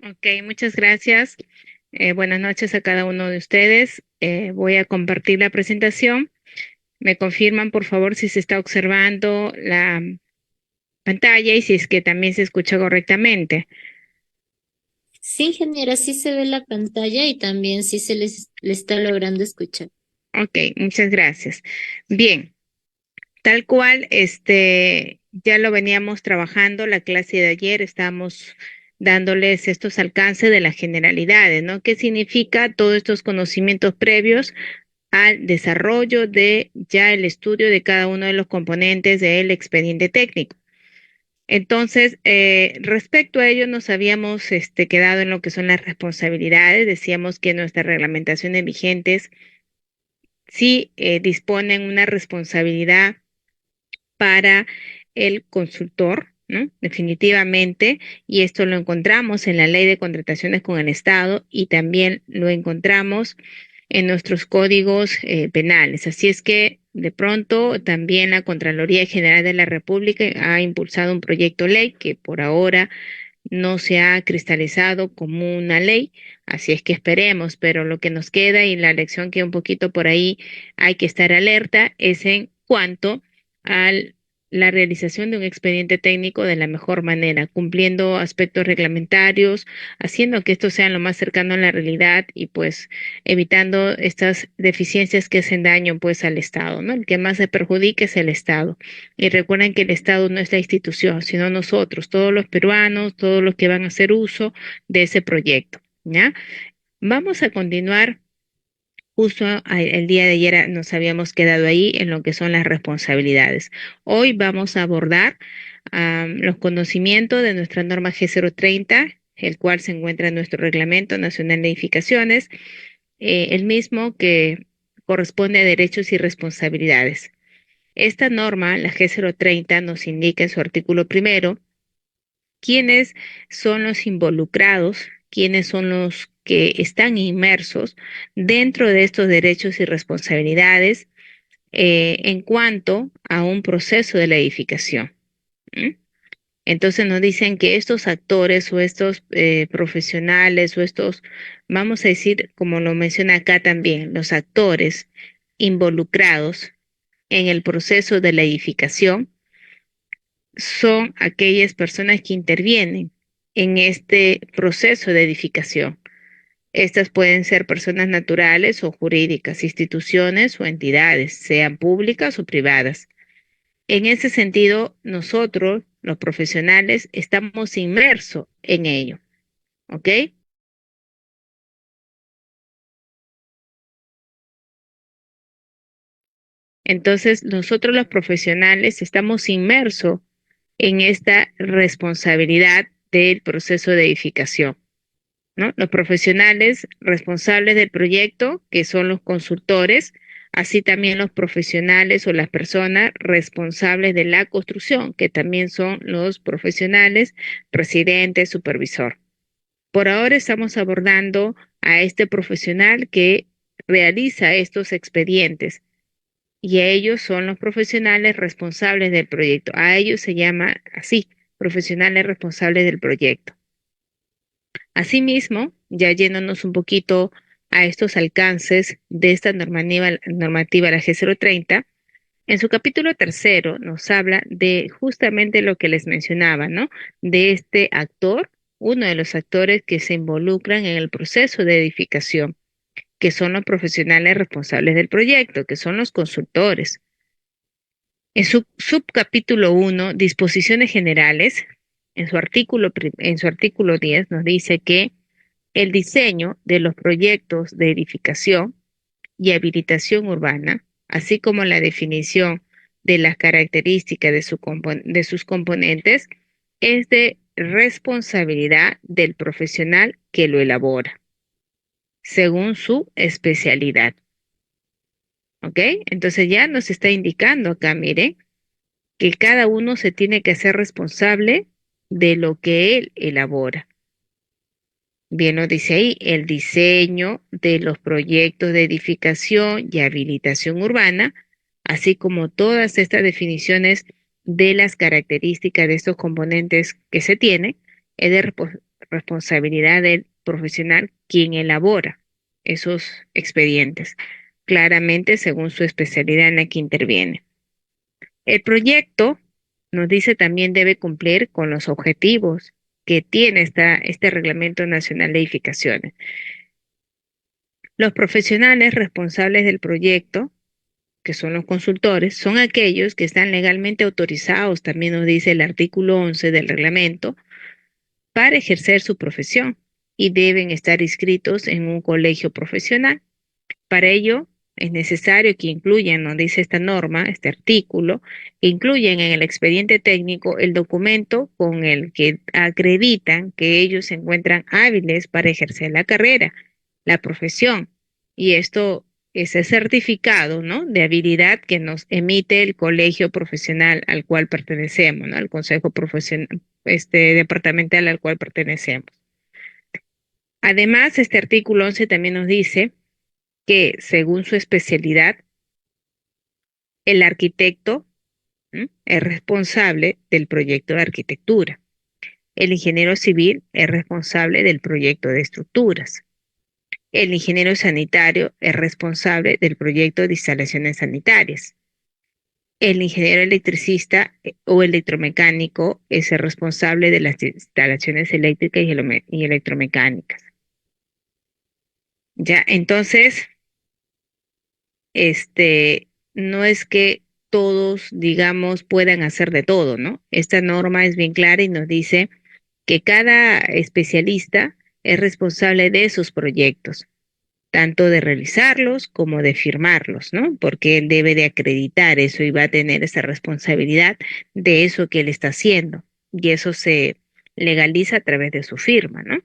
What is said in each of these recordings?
Ok, muchas gracias. Buenas noches a cada uno de ustedes. Voy a compartir la presentación. Me confirman, por favor, si se está observando la pantalla y si es que también se escucha correctamente. Sí, ingeniera, sí se ve la pantalla y también sí le está logrando escuchar. Ok, muchas gracias. Bien, tal cual, ya lo veníamos trabajando la clase de ayer, estábamos dándoles estos alcances de las generalidades, ¿no? ¿Qué significa todos estos conocimientos previos al desarrollo de ya el estudio de cada uno de los componentes del expediente técnico? Entonces, respecto a ello, nos habíamos quedado en lo que son las responsabilidades. Decíamos que nuestras reglamentaciones vigentes sí disponen una responsabilidad para el consultor, ¿no? Definitivamente, y esto lo encontramos en la Ley de Contrataciones con el Estado y también lo encontramos en nuestros códigos penales. Así es que de pronto también la Contraloría General de la República ha impulsado un proyecto de ley que por ahora no se ha cristalizado como una ley, así es que esperemos, pero lo que nos queda y la lección que un poquito por ahí hay que estar alerta es en cuanto a la realización de un expediente técnico de la mejor manera, cumpliendo aspectos reglamentarios, haciendo que esto sea lo más cercano a la realidad y pues evitando estas deficiencias que hacen daño pues al Estado, ¿no? El que más se perjudica es el Estado. Y recuerden que el Estado no es la institución, sino nosotros, todos los peruanos, todos los que van a hacer uso de ese proyecto, ¿ya? Vamos a continuar. Justo el día de ayer nos habíamos quedado ahí en lo que son las responsabilidades. Hoy vamos a abordar los conocimientos de nuestra norma G030, el cual se encuentra en nuestro Reglamento Nacional de Edificaciones, el mismo que corresponde a derechos y responsabilidades. Esta norma, la G030, nos indica en su artículo primero quiénes son los involucrados, quiénes son los que están inmersos dentro de estos derechos y responsabilidades en cuanto a un proceso de la edificación. ¿Mm? Entonces nos dicen que estos actores o estos profesionales o estos, vamos a decir, como lo menciona acá también, los actores involucrados en el proceso de la edificación son aquellas personas que intervienen en este proceso de edificación. Estas pueden ser personas naturales o jurídicas, instituciones o entidades, sean públicas o privadas. En ese sentido, nosotros, los profesionales, estamos inmersos en ello, ¿ok? Entonces, nosotros los profesionales estamos inmersos en esta responsabilidad del proceso de edificación. ¿No? Los profesionales responsables del proyecto, que son los consultores, así también los profesionales o las personas responsables de la construcción, que también son los profesionales residentes, supervisor. Por ahora estamos abordando a este profesional que realiza estos expedientes y a ellos son los profesionales responsables del proyecto. A ellos se llama así, profesionales responsables del proyecto. Asimismo, ya yéndonos un poquito a estos alcances de esta normativa la G030, en su capítulo tercero nos habla de justamente lo que les mencionaba, ¿no? De este actor, uno de los actores que se involucran en el proceso de edificación, que son los profesionales responsables del proyecto, que son los consultores. En su subcapítulo 1, disposiciones generales, en su artículo 10 nos dice que el diseño de los proyectos de edificación y habilitación urbana, así como la definición de las características de sus componentes, es de responsabilidad del profesional que lo elabora, según su especialidad. ¿Ok? Entonces ya nos está indicando acá, miren, que cada uno se tiene que hacer responsable de lo que él elabora. Bien, nos dice ahí el diseño de los proyectos de edificación y habilitación urbana, así como todas estas definiciones de las características de estos componentes que se tienen, es de responsabilidad del profesional quien elabora esos expedientes, claramente según su especialidad en la que interviene. El proyecto, nos dice, también debe cumplir con los objetivos que tiene este Reglamento Nacional de Edificaciones. Los profesionales responsables del proyecto, que son los consultores, son aquellos que están legalmente autorizados, también nos dice el artículo 11 del reglamento, para ejercer su profesión y deben estar inscritos en un colegio profesional. Para ello es necesario que incluyan, nos dice esta norma, este artículo, que incluyan en el expediente técnico el documento con el que acreditan que ellos se encuentran hábiles para ejercer la carrera, la profesión. Y esto es el certificado, ¿no?, de habilidad que nos emite el colegio profesional al cual pertenecemos, ¿no?, al consejo profesional, departamental al cual pertenecemos. Además, este artículo 11 también nos dice que según su especialidad, el arquitecto es responsable del proyecto de arquitectura. El ingeniero civil es responsable del proyecto de estructuras. El ingeniero sanitario es responsable del proyecto de instalaciones sanitarias. El ingeniero electricista o electromecánico es el responsable de las instalaciones eléctricas y electromecánicas. Ya, entonces, no es que todos, digamos, puedan hacer de todo, ¿no? Esta norma es bien clara y nos dice que cada especialista es responsable de sus proyectos, tanto de realizarlos como de firmarlos, ¿no? Porque él debe de acreditar eso y va a tener esa responsabilidad de eso que él está haciendo. Y eso se legaliza a través de su firma, ¿no?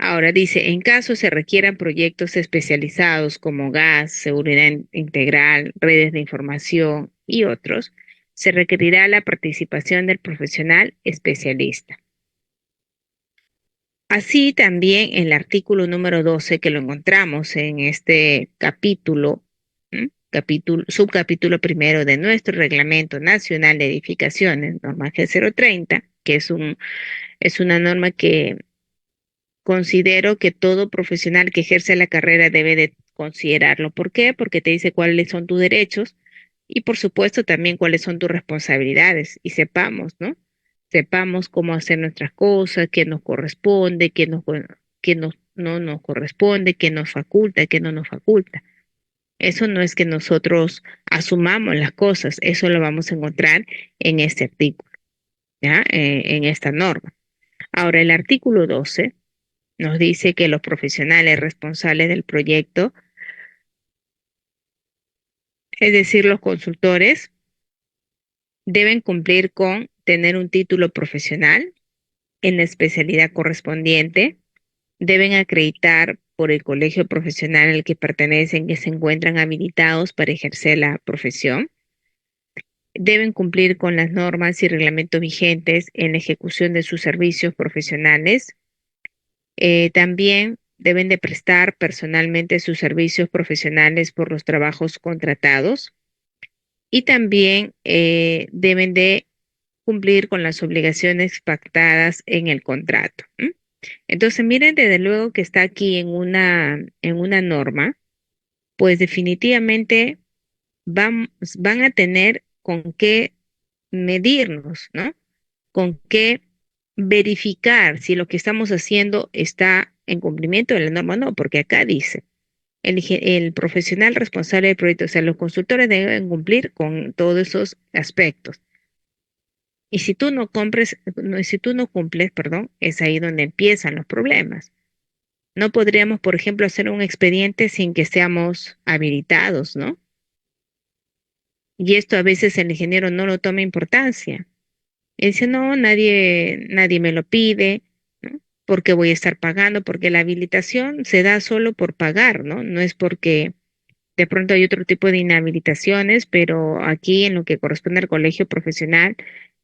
Ahora dice, en caso se requieran proyectos especializados como gas, seguridad integral, redes de información y otros, se requerirá la participación del profesional especialista. Así también el artículo número 12 que lo encontramos en este capítulo, subcapítulo primero de nuestro Reglamento Nacional de Edificaciones, norma G030, que es una norma que considero que todo profesional que ejerce la carrera debe de considerarlo. ¿Por qué? Porque te dice cuáles son tus derechos y por supuesto también cuáles son tus responsabilidades y sepamos, ¿no? Sepamos cómo hacer nuestras cosas, qué nos corresponde, no nos corresponde, qué nos faculta, qué no nos faculta. Eso no es que nosotros asumamos las cosas, eso lo vamos a encontrar en este artículo, ¿ya? En esta norma. Ahora, el artículo 12 nos dice que los profesionales responsables del proyecto, es decir, los consultores, deben cumplir con tener un título profesional en la especialidad correspondiente, deben acreditar por el colegio profesional al que pertenecen que se encuentran habilitados para ejercer la profesión, deben cumplir con las normas y reglamentos vigentes en la ejecución de sus servicios profesionales. También deben de prestar personalmente sus servicios profesionales por los trabajos contratados y también deben de cumplir con las obligaciones pactadas en el contrato. Entonces, miren, desde luego que está aquí en una norma, pues definitivamente van a tener con qué medirnos, ¿no? Con qué verificar si lo que estamos haciendo está en cumplimiento de la norma o no, porque acá dice, el profesional responsable del proyecto, o sea, los consultores deben cumplir con todos esos aspectos. Y si tú no cumples, perdón, es ahí donde empiezan los problemas. No podríamos, por ejemplo, hacer un expediente sin que seamos habilitados, ¿no? Y esto a veces el ingeniero no lo toma importancia. Y dice, no, nadie me lo pide, ¿no? Porque voy a estar pagando, porque la habilitación se da solo por pagar, ¿no? No es porque de pronto hay otro tipo de inhabilitaciones, pero aquí en lo que corresponde al colegio profesional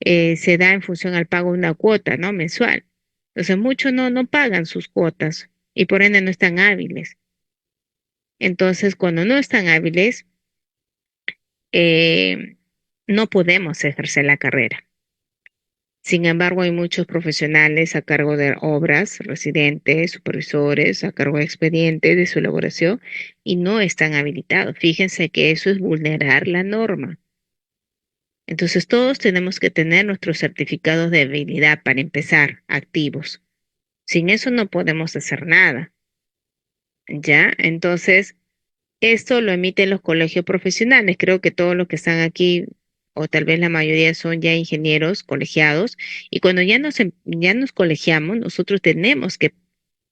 se da en función al pago de una cuota, ¿no? Mensual. Entonces muchos no pagan sus cuotas y por ende no están hábiles. Entonces cuando no están hábiles, eh, no podemos ejercer la carrera. Sin embargo, hay muchos profesionales a cargo de obras, residentes, supervisores, a cargo de expedientes de su elaboración y no están habilitados. Fíjense que eso es vulnerar la norma. Entonces, todos tenemos que tener nuestros certificados de habilidad para empezar, activos. Sin eso no podemos hacer nada, ¿ya? Entonces, esto lo emiten los colegios profesionales. Creo que todos los que están aquí, o tal vez la mayoría, son ya ingenieros colegiados. Y cuando ya nos colegiamos, nosotros tenemos que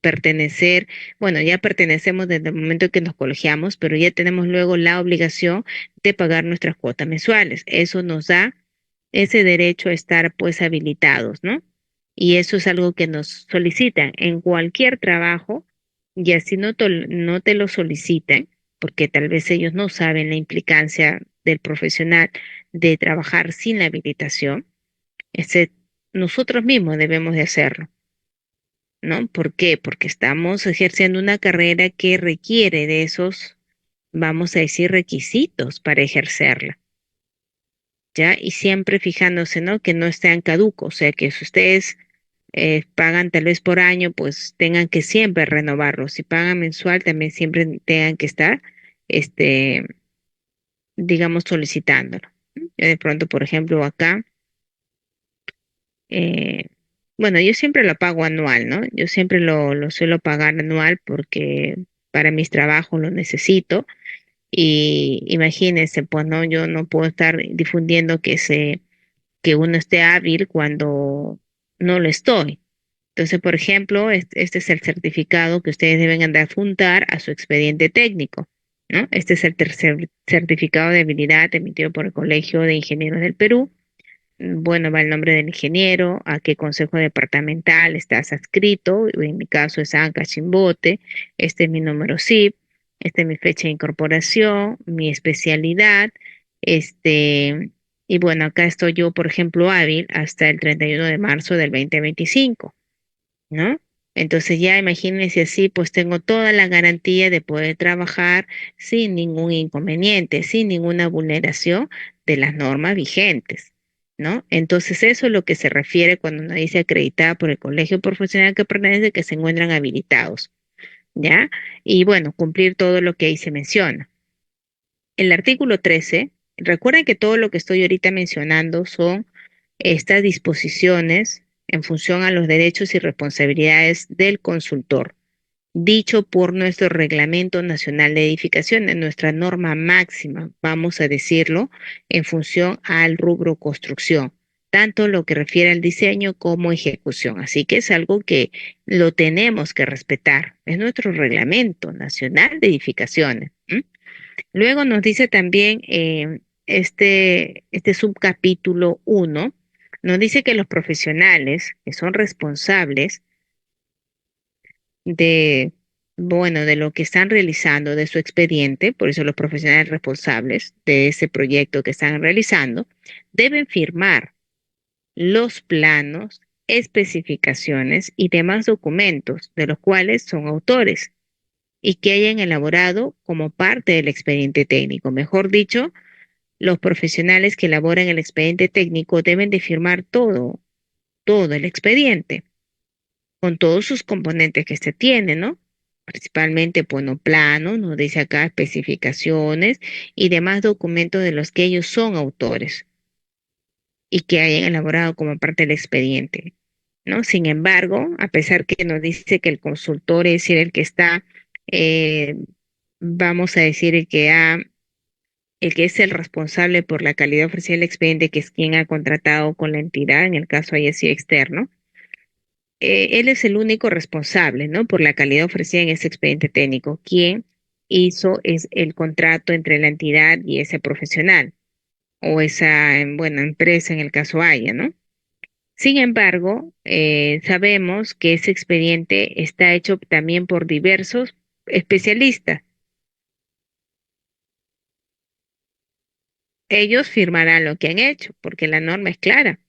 pertenecer, bueno, ya pertenecemos desde el momento que nos colegiamos, pero ya tenemos luego la obligación de pagar nuestras cuotas mensuales. Eso nos da ese derecho a estar pues habilitados, ¿no? Y eso es algo que nos solicitan en cualquier trabajo, y así no te lo solicitan, porque tal vez ellos no saben la implicancia del profesional de trabajar sin la habilitación. Ese, nosotros mismos debemos de hacerlo, ¿no? ¿Por qué? Porque estamos ejerciendo una carrera que requiere de esos, vamos a decir, requisitos para ejercerla. ¿Ya? Y siempre fijándose, ¿no? Que no estén caducos, o sea, que si ustedes pagan tal vez por año, pues tengan que siempre renovarlo. Si pagan mensual, también siempre tengan que estar, este, digamos, solicitándolo. Yo de pronto, por ejemplo, acá, eh, bueno, yo siempre lo pago anual, ¿no? Yo siempre lo suelo pagar anual porque para mis trabajos lo necesito. Y imagínense, pues, ¿no? Yo no puedo estar difundiendo que uno esté hábil cuando no lo estoy. Entonces, por ejemplo, este es el certificado que ustedes deben andar a juntar a su expediente técnico, ¿no? Este es el tercer certificado de habilidad emitido por el Colegio de Ingenieros del Perú. Bueno, va el nombre del ingeniero, a qué consejo departamental estás adscrito, en mi caso es ANCA Chimbote, este es mi número SIP, esta es mi fecha de incorporación, mi especialidad, este, y bueno, acá estoy yo, por ejemplo, hábil hasta el 31 de marzo del 2025, ¿no? Entonces ya imagínense así, pues tengo toda la garantía de poder trabajar sin ningún inconveniente, sin ninguna vulneración de las normas vigentes, ¿no? Entonces eso es lo que se refiere cuando uno dice acreditada por el colegio profesional que pertenece, que se encuentran habilitados, ¿ya? Y bueno, cumplir todo lo que ahí se menciona. El artículo 13, recuerden que todo lo que estoy ahorita mencionando son estas disposiciones en función a los derechos y responsabilidades del consultor, dicho por nuestro Reglamento Nacional de Edificaciones, nuestra norma máxima, vamos a decirlo, en función al rubro construcción, tanto lo que refiere al diseño como ejecución. Así que es algo que lo tenemos que respetar. Es nuestro Reglamento Nacional de Edificaciones. ¿M? Luego nos dice también este subcapítulo 1, nos dice que los profesionales que son responsables de, bueno, de lo que están realizando, de su expediente, por eso los profesionales responsables de ese proyecto que están realizando, deben firmar los planos, especificaciones y demás documentos de los cuales son autores y que hayan elaborado como parte del expediente técnico. Mejor dicho, los profesionales que elaboran el expediente técnico deben de firmar todo el expediente, con todos sus componentes que se tiene, ¿no? Principalmente, bueno, plano, nos dice acá especificaciones y demás documentos de los que ellos son autores y que hayan elaborado como parte del expediente, ¿no? Sin embargo, a pesar que nos dice que el consultor es el que está, eh, vamos a decir, el que es el responsable por la calidad ofrecida del expediente, que es quien ha contratado con la entidad, en el caso haya sido externo, él es el único responsable, ¿no? Por la calidad ofrecida en ese expediente técnico. Quien hizo es el contrato entre la entidad y ese profesional o esa, bueno, empresa en el caso haya, ¿no? Sin embargo, sabemos que ese expediente está hecho también por diversos especialistas. Ellos firmarán lo que han hecho, porque la norma es clara.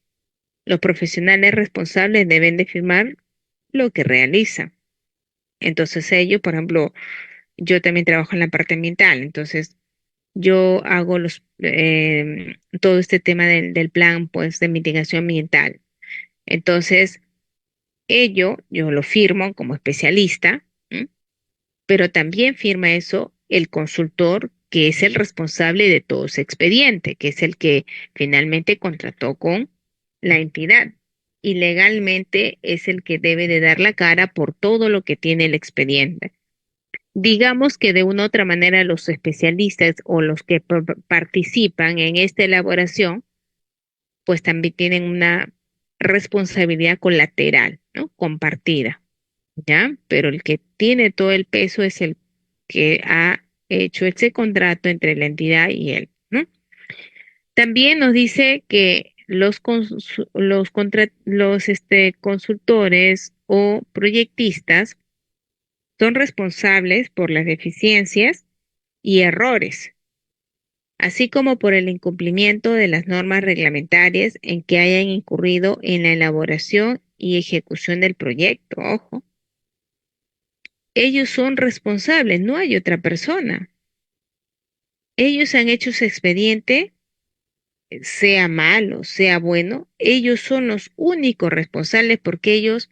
Los profesionales responsables deben de firmar lo que realizan. Entonces ellos, por ejemplo, yo también trabajo en la parte ambiental, entonces yo hago todo este tema del plan, pues, de mitigación ambiental. Entonces, yo lo firmo como especialista, ¿m? Pero también firma eso el consultor, que es el responsable de todo ese expediente, que es el que finalmente contrató con la entidad. Y legalmente es el que debe de dar la cara por todo lo que tiene el expediente. Digamos que de una u otra manera los especialistas o los que participan en esta elaboración, pues también tienen una responsabilidad colateral, ¿no? Compartida, ¿ya? Pero el que tiene todo el peso es el que ha hecho ese contrato entre la entidad y él, ¿no? También nos dice que los consultores o proyectistas son responsables por las deficiencias y errores, así como por el incumplimiento de las normas reglamentarias en que hayan incurrido en la elaboración y ejecución del proyecto. Ojo, ellos son responsables, no hay otra persona. Ellos han hecho su expediente, sea malo, sea bueno, ellos son los únicos responsables porque ellos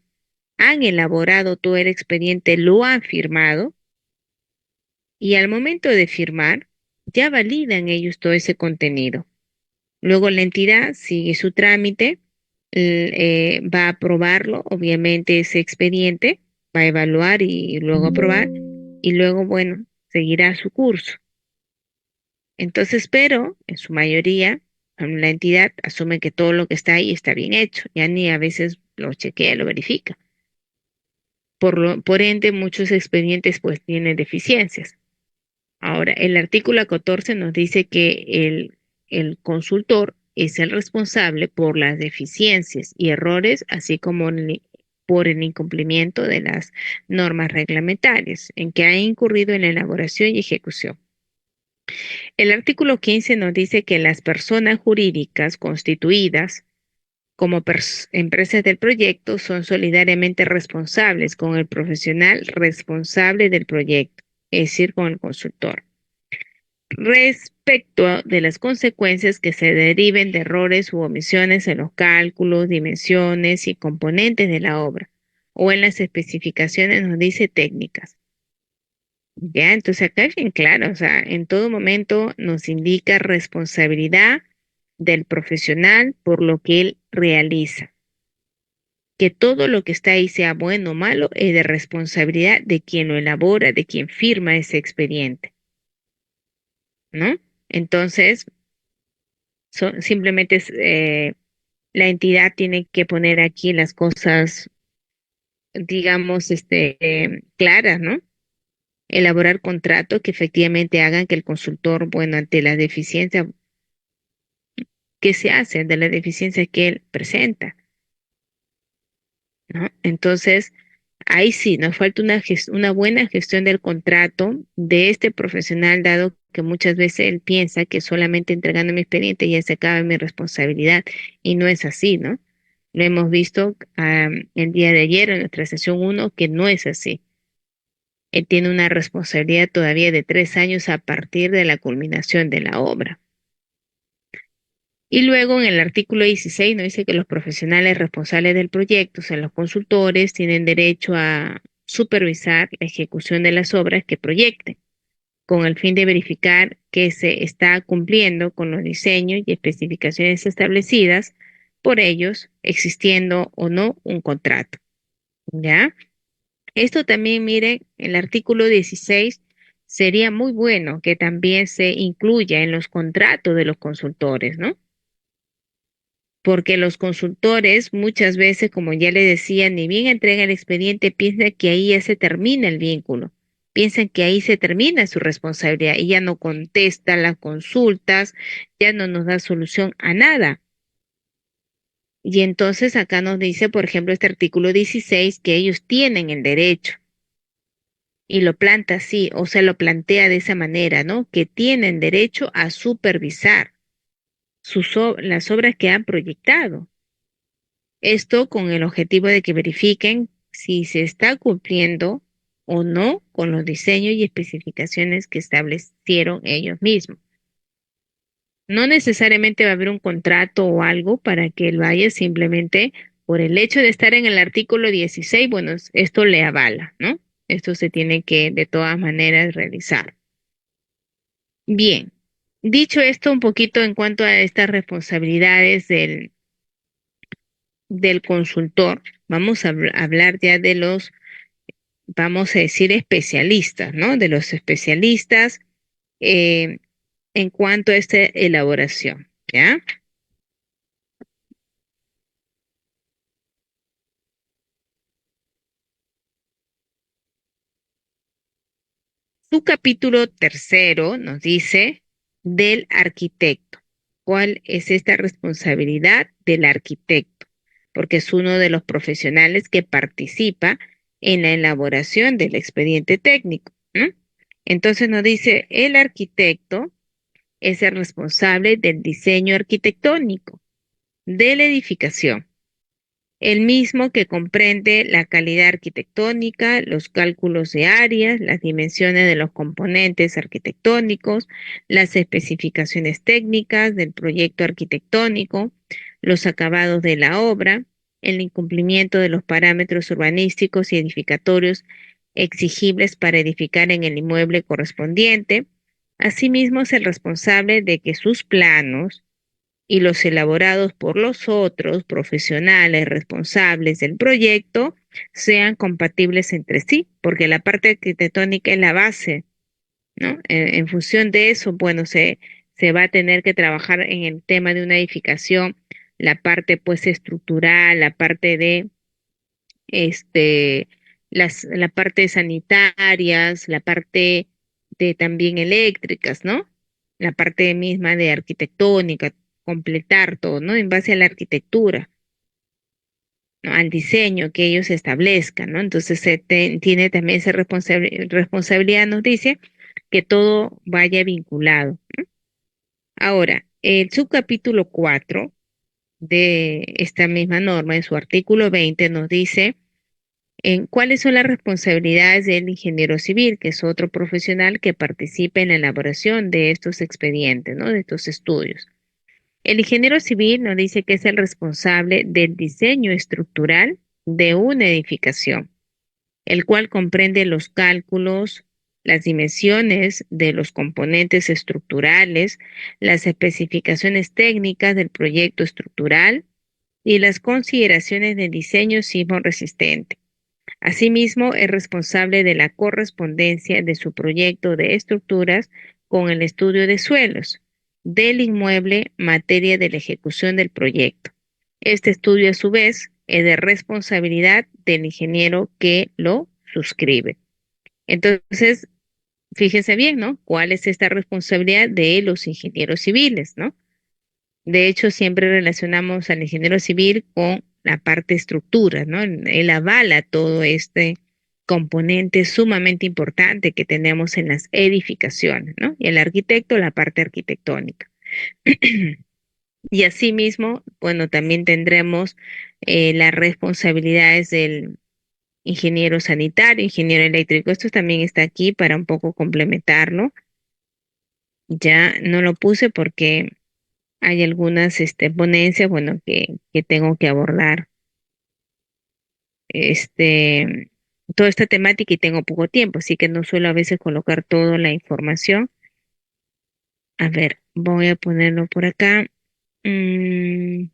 han elaborado todo el expediente, lo han firmado y al momento de firmar ya validan ellos todo ese contenido. Luego la entidad sigue su trámite, va a aprobarlo, obviamente ese expediente, va a evaluar y luego aprobar, y luego, bueno, seguirá su curso. Entonces, pero en su mayoría, la entidad asume que todo lo que está ahí está bien hecho, ya ni a veces lo chequea, lo verifica. Por ende, muchos expedientes pues tienen deficiencias. Ahora, el artículo 14 nos dice que el consultor es el responsable por las deficiencias y errores, así como por el incumplimiento de las normas reglamentarias en que ha incurrido en la elaboración y ejecución. El artículo 15 nos dice que las personas jurídicas constituidas como empresas del proyecto son solidariamente responsables con el profesional responsable del proyecto, es decir, con el consultor, respecto de las consecuencias que se deriven de errores u omisiones en los cálculos, dimensiones y componentes de la obra, o en las especificaciones, nos dice técnicas. Ya, entonces acá es bien claro, o sea, en todo momento nos indica responsabilidad del profesional por lo que él realiza. Que todo lo que está ahí, sea bueno o malo, es de responsabilidad de quien lo elabora, de quien firma ese expediente, ¿no? Entonces, simplemente la entidad tiene que poner aquí las cosas, digamos, claras, ¿no? Elaborar contratos que efectivamente hagan que el consultor, bueno, ante la deficiencia que se hace de la deficiencia que él presenta, ¿no? Entonces, ahí sí, nos falta una buena gestión del contrato de este profesional, dado que muchas veces él piensa que solamente entregando mi expediente ya se acaba mi responsabilidad, y no es así, ¿no? Lo hemos visto el día de ayer en nuestra sesión 1 que no es así. Él tiene una responsabilidad todavía de 3 años a partir de la culminación de la obra. Y luego en el artículo 16 nos dice que los profesionales responsables del proyecto, o sea, los consultores, tienen derecho a supervisar la ejecución de las obras que proyecten, con el fin de verificar que se está cumpliendo con los diseños y especificaciones establecidas por ellos, existiendo o no un contrato. ¿Ya? Esto también, mire, el artículo 16 sería muy bueno que también se incluya en los contratos de los consultores, ¿no? Porque los consultores muchas veces, como ya le decía, ni bien entregan el expediente, piensan que ahí ya se termina el vínculo, piensan que ahí se termina su responsabilidad y ya no contesta las consultas, ya no nos da solución a nada. Y entonces acá nos dice, por ejemplo, este artículo 16, que ellos tienen el derecho y lo planta así, o sea, lo plantea de esa manera, ¿no? Que tienen derecho a supervisar las obras que han proyectado. Esto con el objetivo de que verifiquen si se está cumpliendo o no con los diseños y especificaciones que establecieron ellos mismos. No necesariamente va a haber un contrato o algo para que él vaya, simplemente por el hecho de estar en el artículo 16, bueno, esto le avala, ¿no? Esto se tiene que de todas maneras realizar. Bien, dicho esto un poquito en cuanto a estas responsabilidades del consultor, vamos a hablar ya de los, vamos a decir, especialistas, ¿no? De los especialistas eh, en cuanto a esta elaboración, ¿ya? Su capítulo tercero nos dice del arquitecto. ¿Cuál es esta responsabilidad del arquitecto? Porque es uno de los profesionales que participa en la elaboración del expediente técnico, ¿no? Entonces nos dice, el arquitecto es el responsable del diseño arquitectónico de la edificación, el mismo que comprende la calidad arquitectónica, los cálculos de áreas, las dimensiones de los componentes arquitectónicos, las especificaciones técnicas del proyecto arquitectónico, los acabados de la obra, el incumplimiento de los parámetros urbanísticos y edificatorios exigibles para edificar en el inmueble correspondiente. Asimismo, es el responsable de que sus planos, y los elaborados por los otros profesionales responsables del proyecto sean compatibles entre sí, porque la parte arquitectónica es la base, ¿no? En función de eso, bueno, se va a tener que trabajar en el tema de una edificación, la parte pues estructural, la parte de la parte de sanitarias, la parte de también eléctricas, ¿no? La parte misma de arquitectónica, completar todo, ¿no? En base a la arquitectura, ¿no? Al diseño que ellos establezcan, ¿no? Entonces tiene también esa responsabilidad, nos dice, que todo vaya vinculado. Ahora, el subcapítulo 4 de esta misma norma, en su artículo 20, nos dice en cuáles son las responsabilidades del ingeniero civil, que es otro profesional que participa en la elaboración de estos expedientes, ¿no? De estos estudios. El ingeniero civil nos dice que es el responsable del diseño estructural de una edificación, el cual comprende los cálculos, las dimensiones de los componentes estructurales, las especificaciones técnicas del proyecto estructural y las consideraciones de diseño sismo resistente. Asimismo, es responsable de la correspondencia de su proyecto de estructuras con el estudio de suelos del inmueble, materia de la ejecución del proyecto. Este estudio, a su vez, es de responsabilidad del ingeniero que lo suscribe. Entonces, fíjense bien, ¿no? ¿Cuál es esta responsabilidad de los ingenieros civiles, ¿no? De hecho, siempre relacionamos al ingeniero civil con la parte estructura, ¿no? Él avala todo este componente sumamente importante que tenemos en las edificaciones, ¿no? Y el arquitecto, la parte arquitectónica. Y asimismo, bueno, también tendremos las responsabilidades del ingeniero sanitario, ingeniero eléctrico. Esto también está aquí para un poco complementarlo. Ya no lo puse porque hay algunas ponencias, bueno, que tengo que abordar este, toda esta temática y tengo poco tiempo, así que no suelo a veces colocar toda la información. A ver, voy a ponerlo por acá. Mm,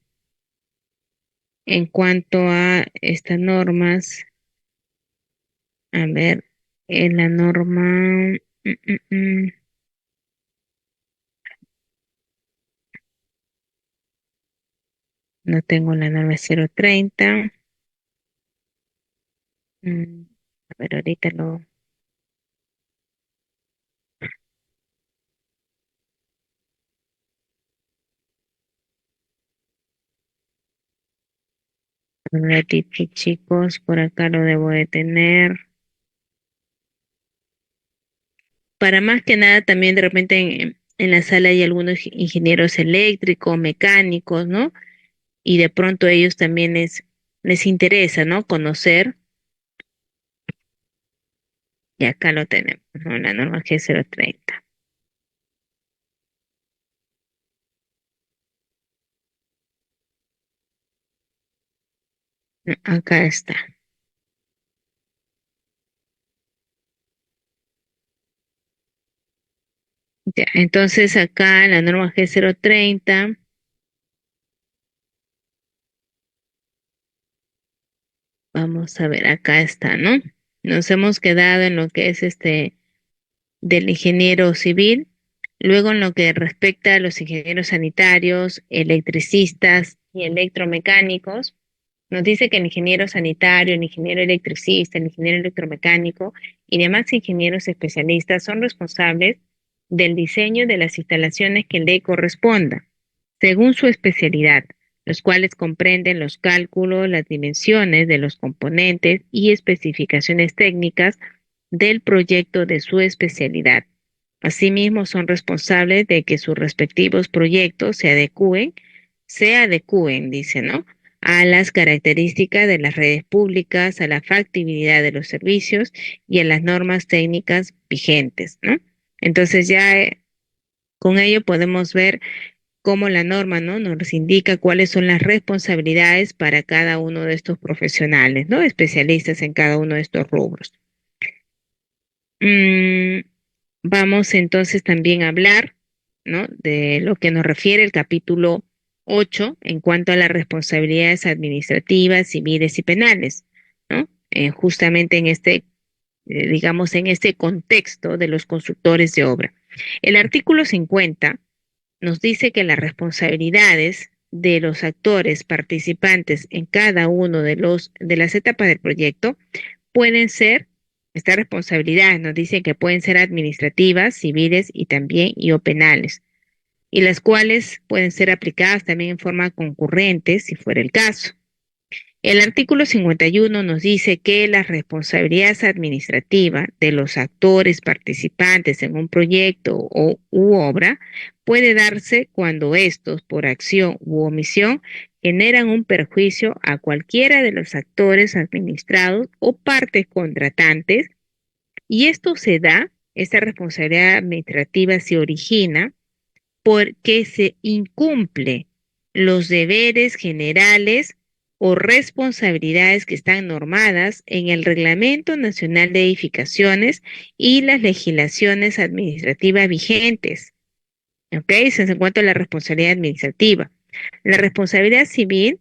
en cuanto a estas normas, a ver, en la norma, no tengo la norma 030. Mm, a ver, ahorita un ratito, chicos, por acá lo debo de tener. Para más que nada también de repente en la sala hay algunos ingenieros eléctricos, mecánicos, ¿no? Y de pronto a ellos también les interesa, ¿no? Conocer, y acá lo tenemos, ¿no? La norma G030. Acá está. Ya, entonces acá en la norma G030, vamos a ver, acá está, ¿no? Nos hemos quedado en lo que es del ingeniero civil, luego en lo que respecta a los ingenieros sanitarios, electricistas y electromecánicos, nos dice que el ingeniero sanitario, el ingeniero electricista, el ingeniero electromecánico y demás ingenieros especialistas son responsables del diseño de las instalaciones que le corresponda, según su especialidad, los cuales comprenden los cálculos, las dimensiones de los componentes y especificaciones técnicas del proyecto de su especialidad. Asimismo, son responsables de que sus respectivos proyectos se adecúen, dice, ¿no? A las características de las redes públicas, a la factibilidad de los servicios y a las normas técnicas vigentes, ¿no? Entonces ya con ello podemos ver cómo la norma, ¿no? Nos indica cuáles son las responsabilidades para cada uno de estos profesionales, ¿no? Especialistas en cada uno de estos rubros. Mm, Vamos entonces también a hablar, ¿no? De lo que nos refiere el capítulo 8 en cuanto a las responsabilidades administrativas, civiles y penales, ¿no? Justamente en digamos, en este contexto de los constructores de obra. El artículo 50 nos dice que las responsabilidades de los actores participantes en cada uno de las etapas del proyecto pueden ser, estas responsabilidades nos dicen que pueden ser administrativas, civiles y también o penales, y las cuales pueden ser aplicadas también en forma concurrente si fuera el caso. El artículo 51 nos dice que las responsabilidades administrativas de los actores participantes en un proyecto u obra puede darse cuando estos, por acción u omisión, generan un perjuicio a cualquiera de los actores administrados o partes contratantes, y esto se da, esta responsabilidad administrativa se origina porque se incumple los deberes generales o responsabilidades que están normadas en el Reglamento Nacional de Edificaciones y las legislaciones administrativas vigentes. ¿Ok? Eso es en cuanto a la responsabilidad administrativa. La responsabilidad civil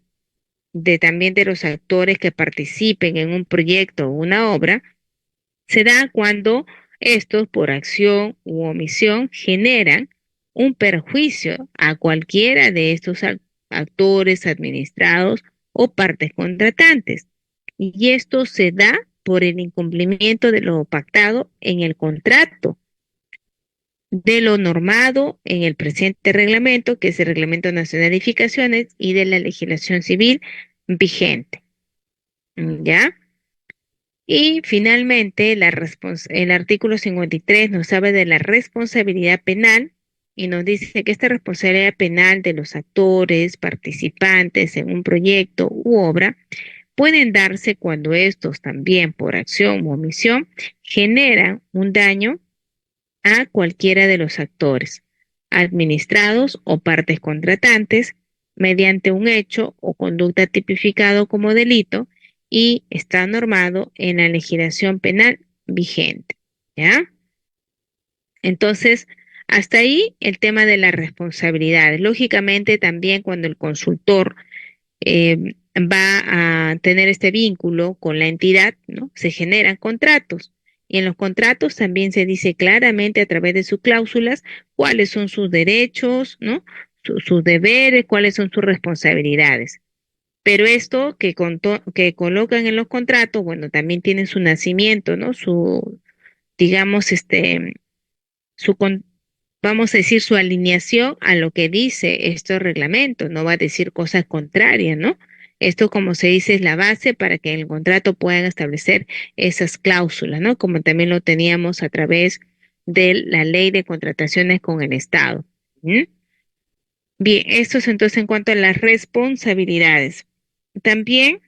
también de los actores que participen en un proyecto o una obra se da cuando estos, por acción u omisión, generan un perjuicio a cualquiera de estos actores administrados o partes contratantes. Y esto se da por el incumplimiento de lo pactado en el contrato, de lo normado en el presente reglamento, que es el Reglamento Nacional de Edificaciones, y de la legislación civil vigente. ¿Ya? Y finalmente, el artículo 53 nos habla de la responsabilidad penal y nos dice que esta responsabilidad penal de los actores, participantes en un proyecto u obra pueden darse cuando estos también por acción u omisión generan un daño a cualquiera de los actores, administrados o partes contratantes, mediante un hecho o conducta tipificado como delito y está normado en la legislación penal vigente. ¿Ya? Entonces, hasta ahí el tema de las responsabilidades. Lógicamente, también cuando el consultor va a tener este vínculo con la entidad, ¿no? Se generan contratos. Y en los contratos también se dice claramente a través de sus cláusulas cuáles son sus derechos, ¿no? Sus deberes, cuáles son sus responsabilidades. Pero esto que colocan en los contratos, bueno, también tiene su nacimiento, ¿no? Digamos, su, con- vamos a decir, su alineación a lo que dice estos reglamentos, no va a decir cosas contrarias, ¿no? Esto, como se dice, es la base para que en el contrato puedan establecer esas cláusulas, ¿no? Como también lo teníamos a través de la ley de contrataciones con el Estado. ¿Mm? Bien, esto es entonces en cuanto a las responsabilidades. También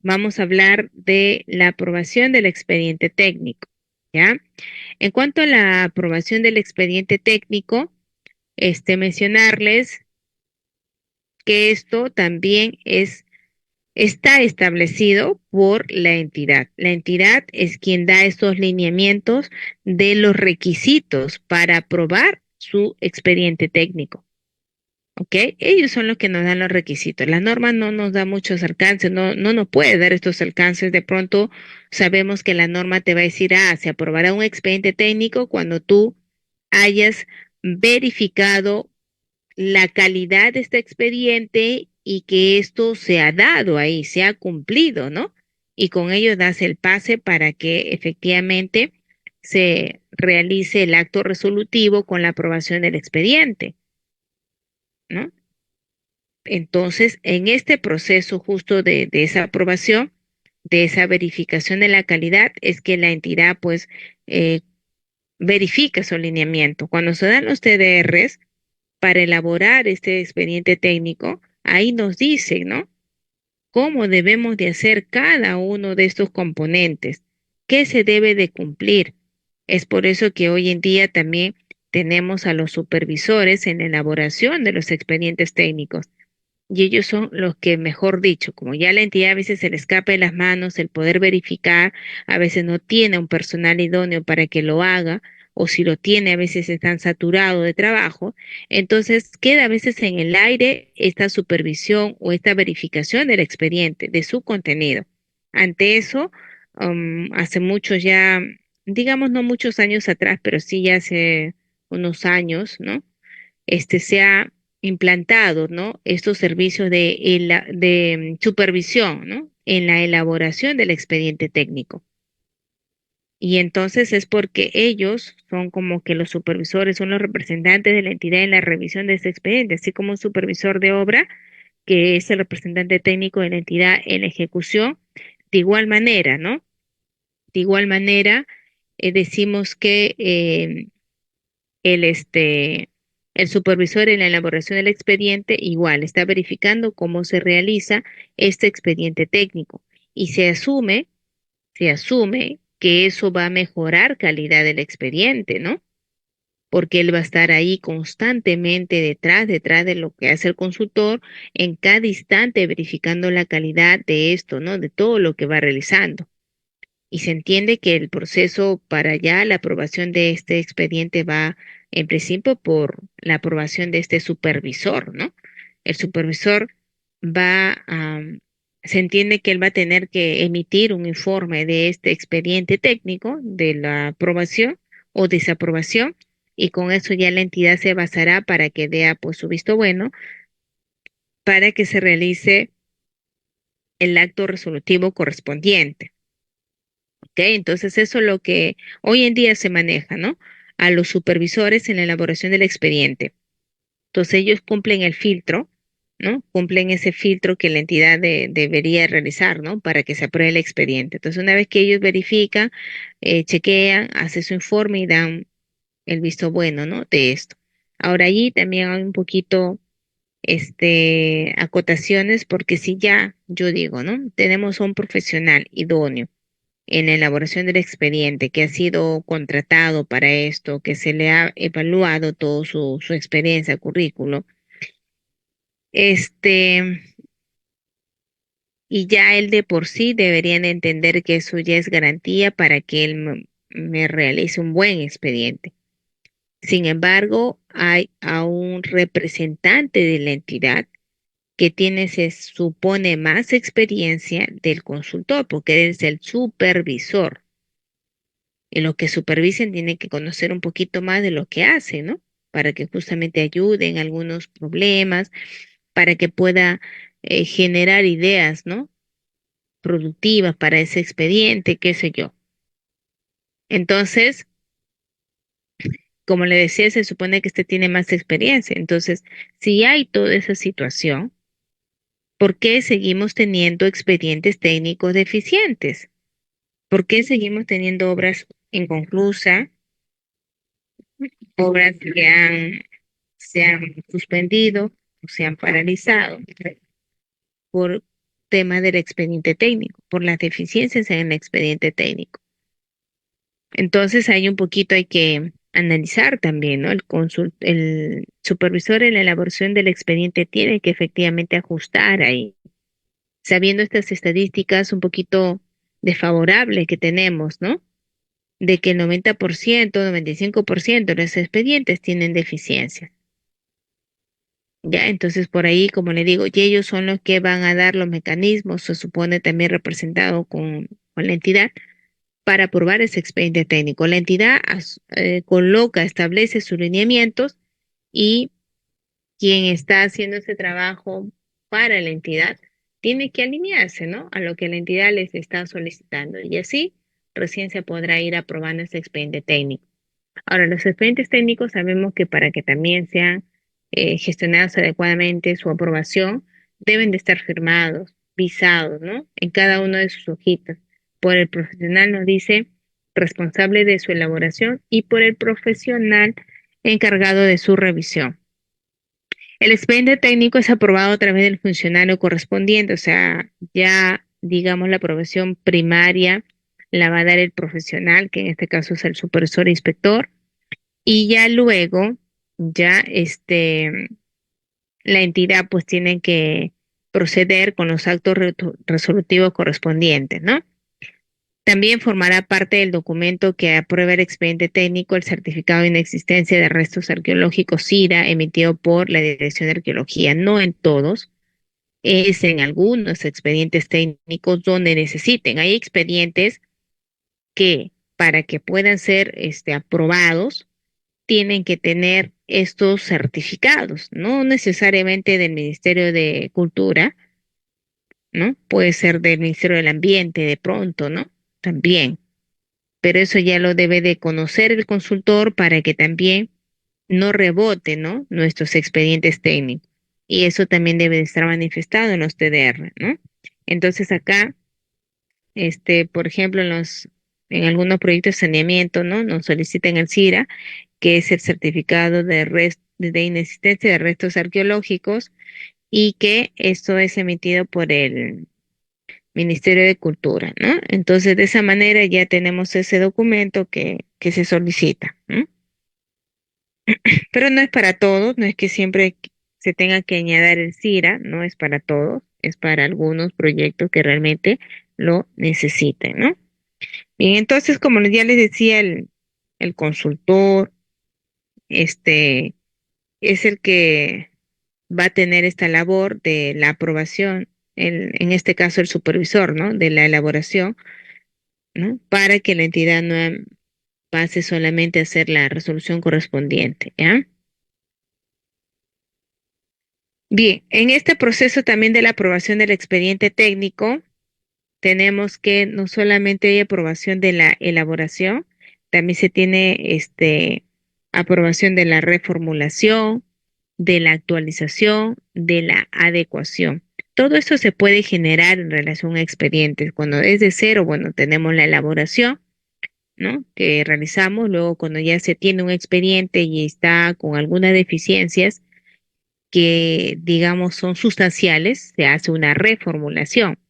vamos a hablar de la aprobación del expediente técnico, ¿ya? En cuanto a la aprobación del expediente técnico, mencionarles que esto también es está establecido por la entidad. La entidad es quien da estos lineamientos de los requisitos para aprobar su expediente técnico. ¿Ok? Ellos son los que nos dan los requisitos. La norma no nos da muchos alcances, no nos puede dar estos alcances. De pronto sabemos que la norma te va a decir, se aprobará un expediente técnico cuando tú hayas verificado la calidad de este expediente y que esto se ha dado ahí, se ha cumplido, ¿no? Y con ello das el pase para que efectivamente se realice el acto resolutivo con la aprobación del expediente, ¿no? Entonces, en este proceso justo de esa aprobación, de esa verificación de la calidad, es que la entidad pues eh, verifica su alineamiento. Cuando se dan los TDRs, para elaborar este expediente técnico, ahí nos dice, ¿no? Cómo debemos de hacer cada uno de estos componentes, qué se debe de cumplir. Es por eso que hoy en día también tenemos a los supervisores en la elaboración de los expedientes técnicos. Y ellos son los que, mejor dicho, como ya la entidad a veces se le escapa de las manos el poder verificar, a veces no tiene un personal idóneo para que lo haga, o si lo tiene, a veces están saturados de trabajo, entonces queda a veces en el aire esta supervisión o esta verificación del expediente, de su contenido. Ante eso, hace muchos ya, digamos no muchos años atrás, pero sí ya hace unos años, ¿no? Se ha implantado, ¿no? Estos servicios de supervisión, ¿no? En la elaboración del expediente técnico. Y entonces es porque ellos son como que los supervisores, son los representantes de la entidad en la revisión de este expediente, así como un supervisor de obra, que es el representante técnico de la entidad en la ejecución, de igual manera, ¿no? De igual manera, decimos que el, este, el supervisor en la elaboración del expediente igual está verificando cómo se realiza este expediente técnico y se asume que eso va a mejorar calidad del expediente, ¿no? Porque él va a estar ahí constantemente detrás de lo que hace el consultor, en cada instante verificando la calidad de esto, ¿no? De todo lo que va realizando. Y se entiende que el proceso para ya la aprobación de este expediente va en principio por la aprobación de este supervisor, ¿no? El supervisor va a, se entiende que él va a tener que emitir un informe de este expediente técnico, de la aprobación o desaprobación, y con eso ya la entidad se basará para que dé pues su visto bueno, para que se realice el acto resolutivo correspondiente. ¿Ok? Entonces eso es lo que hoy en día se maneja, ¿no? A los supervisores en la elaboración del expediente. Entonces ellos cumplen el filtro, ¿no? Cumplen ese filtro que la entidad debería realizar, ¿no? Para que se apruebe el expediente. Entonces una vez que ellos verifican, chequean, hacen su informe y dan el visto bueno, ¿no? De esto. Ahora allí también hay un poquito, acotaciones, porque si ya, yo digo, ¿no? Tenemos a un profesional idóneo en la elaboración del expediente, que ha sido contratado para esto, que se le ha evaluado todo su experiencia, currículo, este, y ya él de por sí deberían entender que eso ya es garantía para que él me realice un buen expediente. Sin embargo, hay a un representante de la entidad que tiene, se supone, más experiencia del consultor, porque él es el supervisor. Y los que supervisen tienen que conocer un poquito más de lo que hacen, ¿no? Para que justamente ayuden a algunos problemas, para que pueda generar ideas, ¿no? Productivas para ese expediente, qué sé yo. Entonces, como le decía, se supone que usted tiene más experiencia. Entonces, si hay toda esa situación, ¿por qué seguimos teniendo expedientes técnicos deficientes? ¿Por qué seguimos teniendo obras inconclusas, obras que se han suspendido o se han paralizado por tema del expediente técnico, por las deficiencias en el expediente técnico? Entonces hay un poquito, hay que analizar también, ¿no? El supervisor en la elaboración del expediente tiene que efectivamente ajustar ahí. sabiendo estas estadísticas un poquito desfavorables que tenemos, ¿no? De que el 90%, 95% de los expedientes tienen deficiencias. Ya, entonces por ahí, como le digo, y ellos son los que van a dar los mecanismos, se supone también representado con la entidad, para aprobar ese expediente técnico. La entidad coloca, establece sus lineamientos y quien está haciendo ese trabajo para la entidad tiene que alinearse, ¿no? A lo que la entidad les está solicitando. Y así recién se podrá ir aprobando ese expediente técnico. Ahora, los expedientes técnicos sabemos que para que también sean gestionados adecuadamente, su aprobación, deben de estar firmados, visados, ¿no? En cada uno de sus hojitas. Por el profesional nos dice responsable de su elaboración y por el profesional encargado de su revisión. El expediente técnico es aprobado a través del funcionario correspondiente, o sea, ya digamos la aprobación primaria la va a dar el profesional, que en este caso es el supervisor e inspector, y ya luego, ya la entidad pues tiene que proceder con los actos resolutivos correspondientes, ¿no? También formará parte del documento que aprueba el expediente técnico el certificado de inexistencia de restos arqueológicos CIRA emitido por la Dirección de Arqueología. No en todos, es en algunos expedientes técnicos donde necesiten. Hay expedientes que para que puedan ser aprobados tienen que tener estos certificados, no necesariamente del Ministerio de Cultura, ¿no? Puede ser del Ministerio del Ambiente de pronto, ¿no? También, pero eso ya lo debe de conocer el consultor para que también no rebote, ¿no? Nuestros expedientes técnicos. Y eso también debe de estar manifestado en los TDR, ¿no? Entonces acá, por ejemplo, en algunos proyectos de saneamiento, ¿no? Nos solicitan el CIRA, que es el certificado de inexistencia de restos arqueológicos, y que esto es emitido por el Ministerio de Cultura, ¿no? Entonces, de esa manera ya tenemos ese documento que se solicita, ¿no? Pero no es para todos, no es que siempre se tenga que añadir el CIRA, no es para todos, es para algunos proyectos que realmente lo necesiten, ¿no? Bien, entonces, como ya les decía, el consultor, este, es el que va a tener esta labor de la aprobación, en este caso el supervisor, ¿no? De la elaboración, ¿no? Para que la entidad no pase solamente a hacer la resolución correspondiente, ¿ya? Bien, en este proceso también de la aprobación del expediente técnico, tenemos que no solamente hay aprobación de la elaboración, también se tiene aprobación de la reformulación, de la actualización, de la adecuación. Todo esto se puede generar en relación a expedientes. Cuando es de cero, bueno, tenemos la elaboración, ¿no? Que realizamos. Luego, cuando ya se tiene un expediente y está con algunas deficiencias que, digamos, son sustanciales, se hace una reformulación.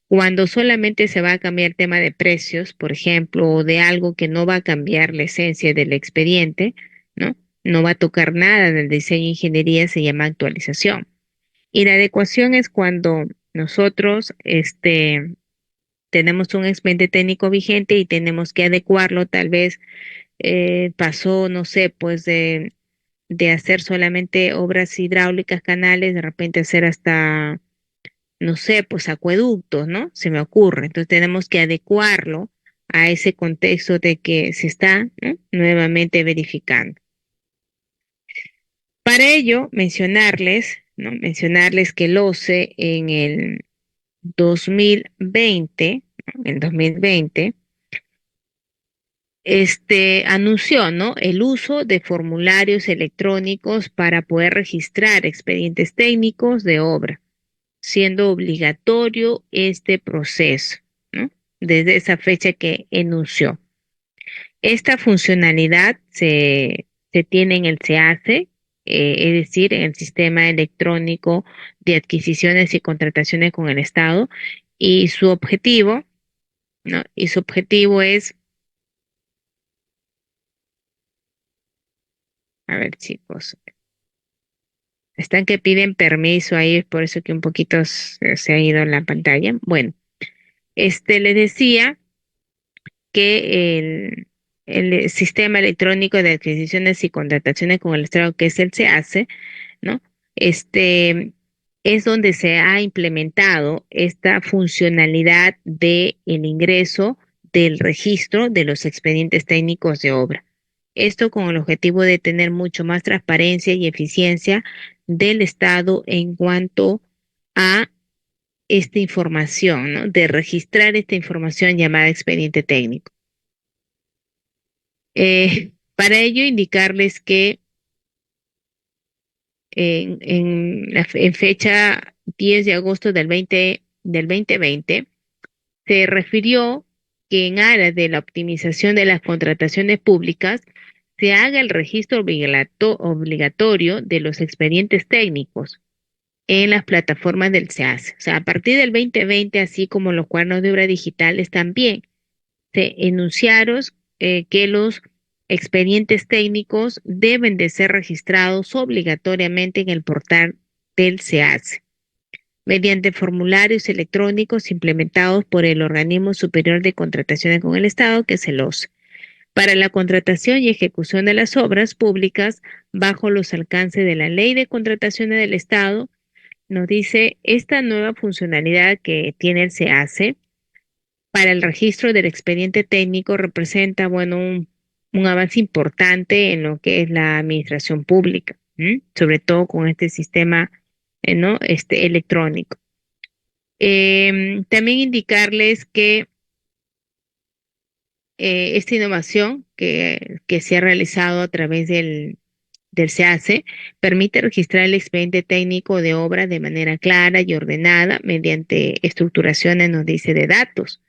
Cuando solamente se va a cambiar tema de precios, por ejemplo, o de algo que no va a cambiar la esencia del expediente, ¿no? No va a tocar nada del diseño e ingeniería, se llama actualización. Y la adecuación es cuando nosotros, tenemos un expediente técnico vigente y tenemos que adecuarlo, tal vez pasó, no sé, pues de hacer solamente obras hidráulicas, canales, de repente hacer hasta no sé, pues acueductos, ¿no? Se me ocurre. Entonces tenemos que adecuarlo a ese contexto de que se está, ¿no? Nuevamente verificando. Para ello, mencionarles, ¿no? Mencionarles que el OCE en el 2020, ¿no? En 2020, anunció, ¿no? El uso de formularios electrónicos para poder registrar expedientes técnicos de obra, siendo obligatorio este proceso, ¿no? Desde esa fecha que enunció. Esta funcionalidad se tiene en el SEACE, es decir, en el Sistema Electrónico de Adquisiciones y Contrataciones con el Estado, y su objetivo, ¿no? Y su objetivo es, a ver chicos, Están que piden permiso ahí, es por eso que un poquito se ha ido la pantalla. Bueno, les decía que el sistema electrónico de adquisiciones y contrataciones con el Estado, que es el SEACE, ¿no? Este es donde se ha implementado esta funcionalidad de el ingreso del registro de los expedientes técnicos de obra. Esto con el objetivo de tener mucho más transparencia y eficiencia del Estado en cuanto a esta información, ¿no? De registrar esta información llamada expediente técnico. Para ello, indicarles que en fecha 10 de agosto del 2020, se refirió que en aras de la optimización de las contrataciones públicas, se haga el registro obligatorio de los expedientes técnicos en las plataformas del SEACE. O sea, a partir del 2020, así como los cuadernos de obra digitales también, se enunciaron que los expedientes técnicos deben de ser registrados obligatoriamente en el portal del SEACE mediante formularios electrónicos implementados por el Organismo Superior de Contrataciones con el Estado, que es el OSE, para la contratación y ejecución de las obras públicas bajo los alcances de la Ley de Contrataciones del Estado. Nos dice esta nueva funcionalidad que tiene el SEACE para el registro del expediente técnico representa, bueno, un avance importante en lo que es la administración pública, sobre todo con este sistema, ¿no? Electrónico. También indicarles que esta innovación que se ha realizado a través del SEACE permite registrar el expediente técnico de obra de manera clara y ordenada mediante estructuraciones, nos dice, de datos.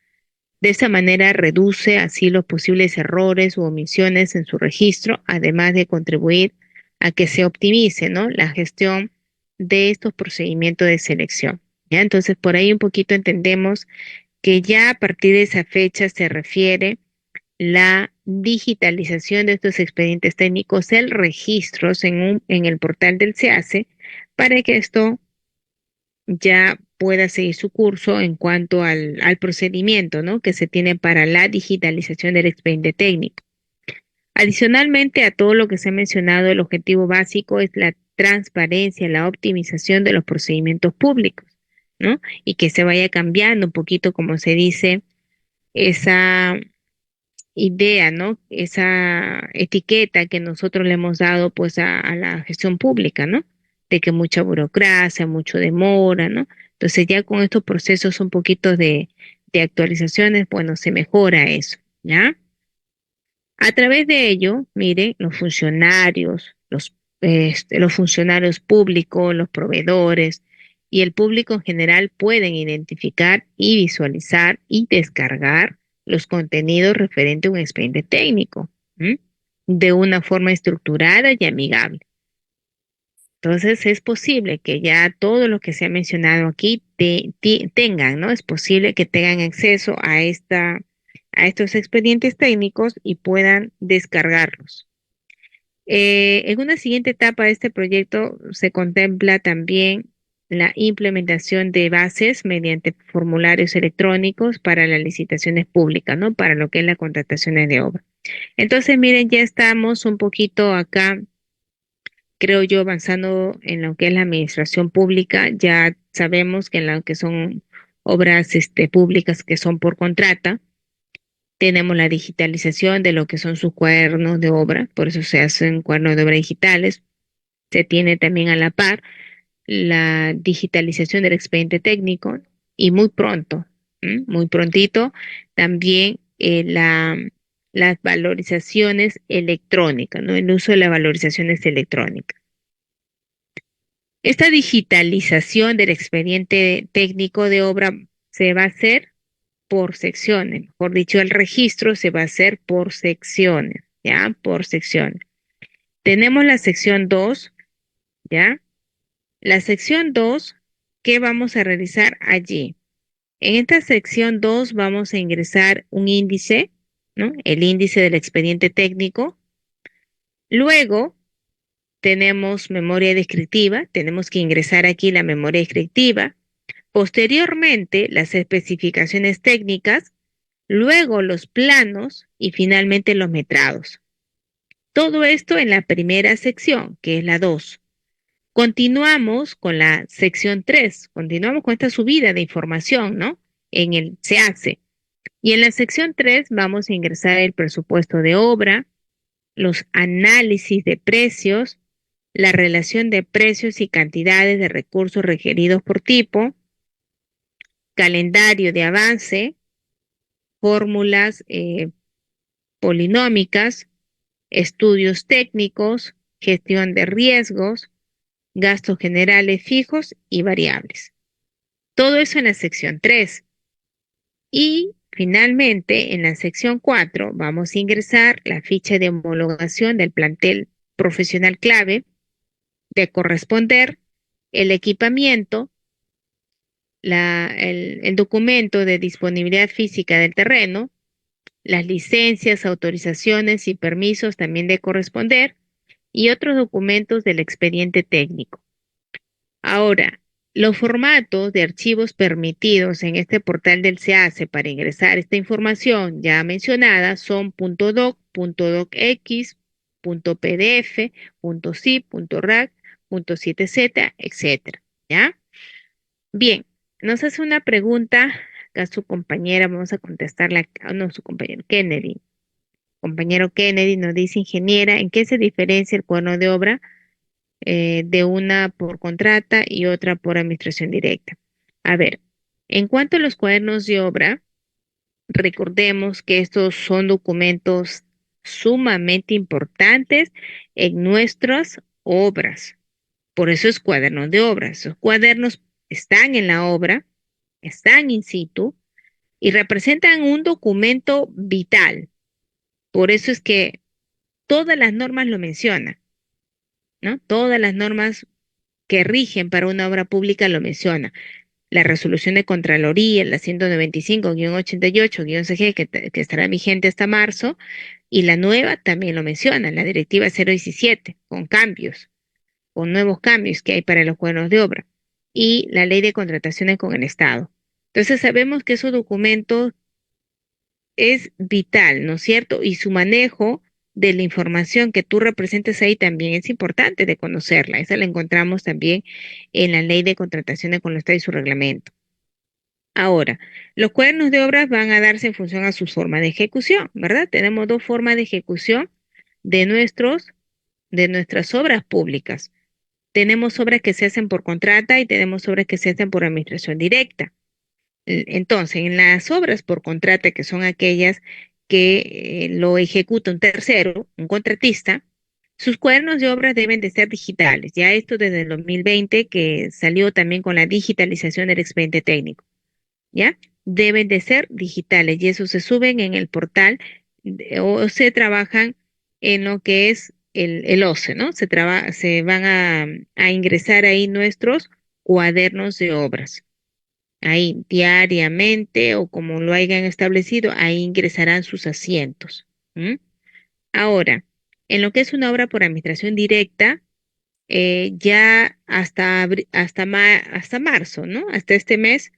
De esa manera reduce así los posibles errores u omisiones en su registro, además de contribuir a que se optimice, ¿no? La gestión de estos procedimientos de selección. ¿Ya? Entonces, por ahí un poquito entendemos que ya a partir de esa fecha se refiere la digitalización de estos expedientes técnicos, el registros en el portal del SEACE, para que esto ya pueda seguir su curso en cuanto al procedimiento, ¿no? Que se tiene para la digitalización del expediente técnico. Adicionalmente a todo lo que se ha mencionado, el objetivo básico es la transparencia, la optimización de los procedimientos públicos, ¿no? Y que se vaya cambiando un poquito, como se dice, esa idea, ¿no? Esa etiqueta que nosotros le hemos dado pues a la gestión pública, ¿no? De que mucha burocracia, mucho demora, ¿no? Entonces ya con estos procesos un poquito de actualizaciones, bueno, se mejora eso, ¿ya? A través de ello, miren, los funcionarios públicos, los proveedores y el público en general pueden identificar y visualizar y descargar los contenidos referentes a un expediente técnico, ¿m? De una forma estructurada y amigable. Entonces es posible que ya todo lo que se ha mencionado aquí tengan, ¿no? Es posible que tengan acceso a estos expedientes técnicos y puedan descargarlos. En una siguiente etapa de este proyecto se contempla también la implementación de bases mediante formularios electrónicos para las licitaciones públicas, ¿no? Para lo que es la contratación de obra. Entonces, miren, ya estamos un poquito acá, creo yo, avanzando en lo que es la administración pública. Ya sabemos que en lo que son obras públicas que son por contrata, tenemos la digitalización de lo que son sus cuadernos de obra, por eso se hacen cuadernos de obra digitales. Se tiene también a la par la digitalización del expediente técnico y muy pronto, muy prontito, también las valorizaciones electrónicas, ¿no? El uso de las valorizaciones electrónicas. Esta digitalización del expediente técnico de obra se va a hacer por secciones, mejor dicho, el registro se va a hacer por secciones, ¿ya? Por secciones. Tenemos la sección 2, ¿ya? La sección 2, ¿qué vamos a realizar allí? En esta sección 2 vamos a ingresar un índice, ¿no? El índice del expediente técnico. Luego tenemos memoria descriptiva, tenemos que ingresar aquí la memoria descriptiva, posteriormente las especificaciones técnicas, luego los planos y finalmente los metrados. Todo esto en la primera sección, que es la 2. Continuamos con la sección 3, continuamos con esta subida de información, ¿no? En el se hace. Y en la sección 3 vamos a ingresar el presupuesto de obra, los análisis de precios, la relación de precios y cantidades de recursos requeridos por tipo, calendario de avance, fórmulas polinómicas, estudios técnicos, gestión de riesgos, gastos generales fijos y variables. Todo eso en la sección 3. Y finalmente, en la sección 4, vamos a ingresar la ficha de homologación del plantel profesional clave, de corresponder el equipamiento, el documento de disponibilidad física del terreno, las licencias, autorizaciones y permisos también de corresponder y otros documentos del expediente técnico. Ahora, los formatos de archivos permitidos en este portal del SEACE para ingresar esta información ya mencionada son .doc, .docx, .pdf, .zip, .rac, .7z, etcétera, ¿ya? Bien, nos hace una pregunta acá su compañera, vamos a contestarla, no, su compañero Kennedy. Compañero Kennedy nos dice, ingeniera, ¿en qué se diferencia el cuaderno de obra de una por contrata y otra por administración directa? A ver, en cuanto a los cuadernos de obra, recordemos que estos son documentos sumamente importantes en nuestras obras. Por eso es cuaderno de obra. Esos cuadernos están en la obra, están in situ y representan un documento vital. Por eso es que todas las normas lo mencionan, ¿no? Todas las normas que rigen para una obra pública lo mencionan. La resolución de Contraloría, la 195-88-CG, que estará vigente hasta marzo, y la nueva también lo menciona, la Directiva 017, con cambios, con nuevos cambios que hay para los cuadernos de obra, y la Ley de Contrataciones con el Estado. Entonces sabemos que esos documentos es vital, ¿no es cierto? Y su manejo de la información que tú representes ahí también es importante de conocerla. Esa la encontramos también en la Ley de Contrataciones con el Estado y su reglamento. Ahora, los cuadernos de obras van a darse en función a su forma de ejecución, ¿verdad? Tenemos dos formas de ejecución de de nuestras obras públicas. Tenemos obras que se hacen por contrata y tenemos obras que se hacen por administración directa. Entonces, en las obras por contrata, que son aquellas que lo ejecuta un tercero, un contratista, sus cuadernos de obras deben de ser digitales. Ya esto desde el 2020 que salió también con la digitalización del expediente técnico, ¿ya? Deben de ser digitales y eso se suben en el portal o se trabajan en lo que es el OCE, ¿no? Se van a ingresar ahí nuestros cuadernos de obras. Ahí diariamente o como lo hayan establecido, ahí ingresarán sus asientos. ¿M? Ahora, en lo que es una obra por administración directa, ya hasta marzo, ¿no? Hasta este mes,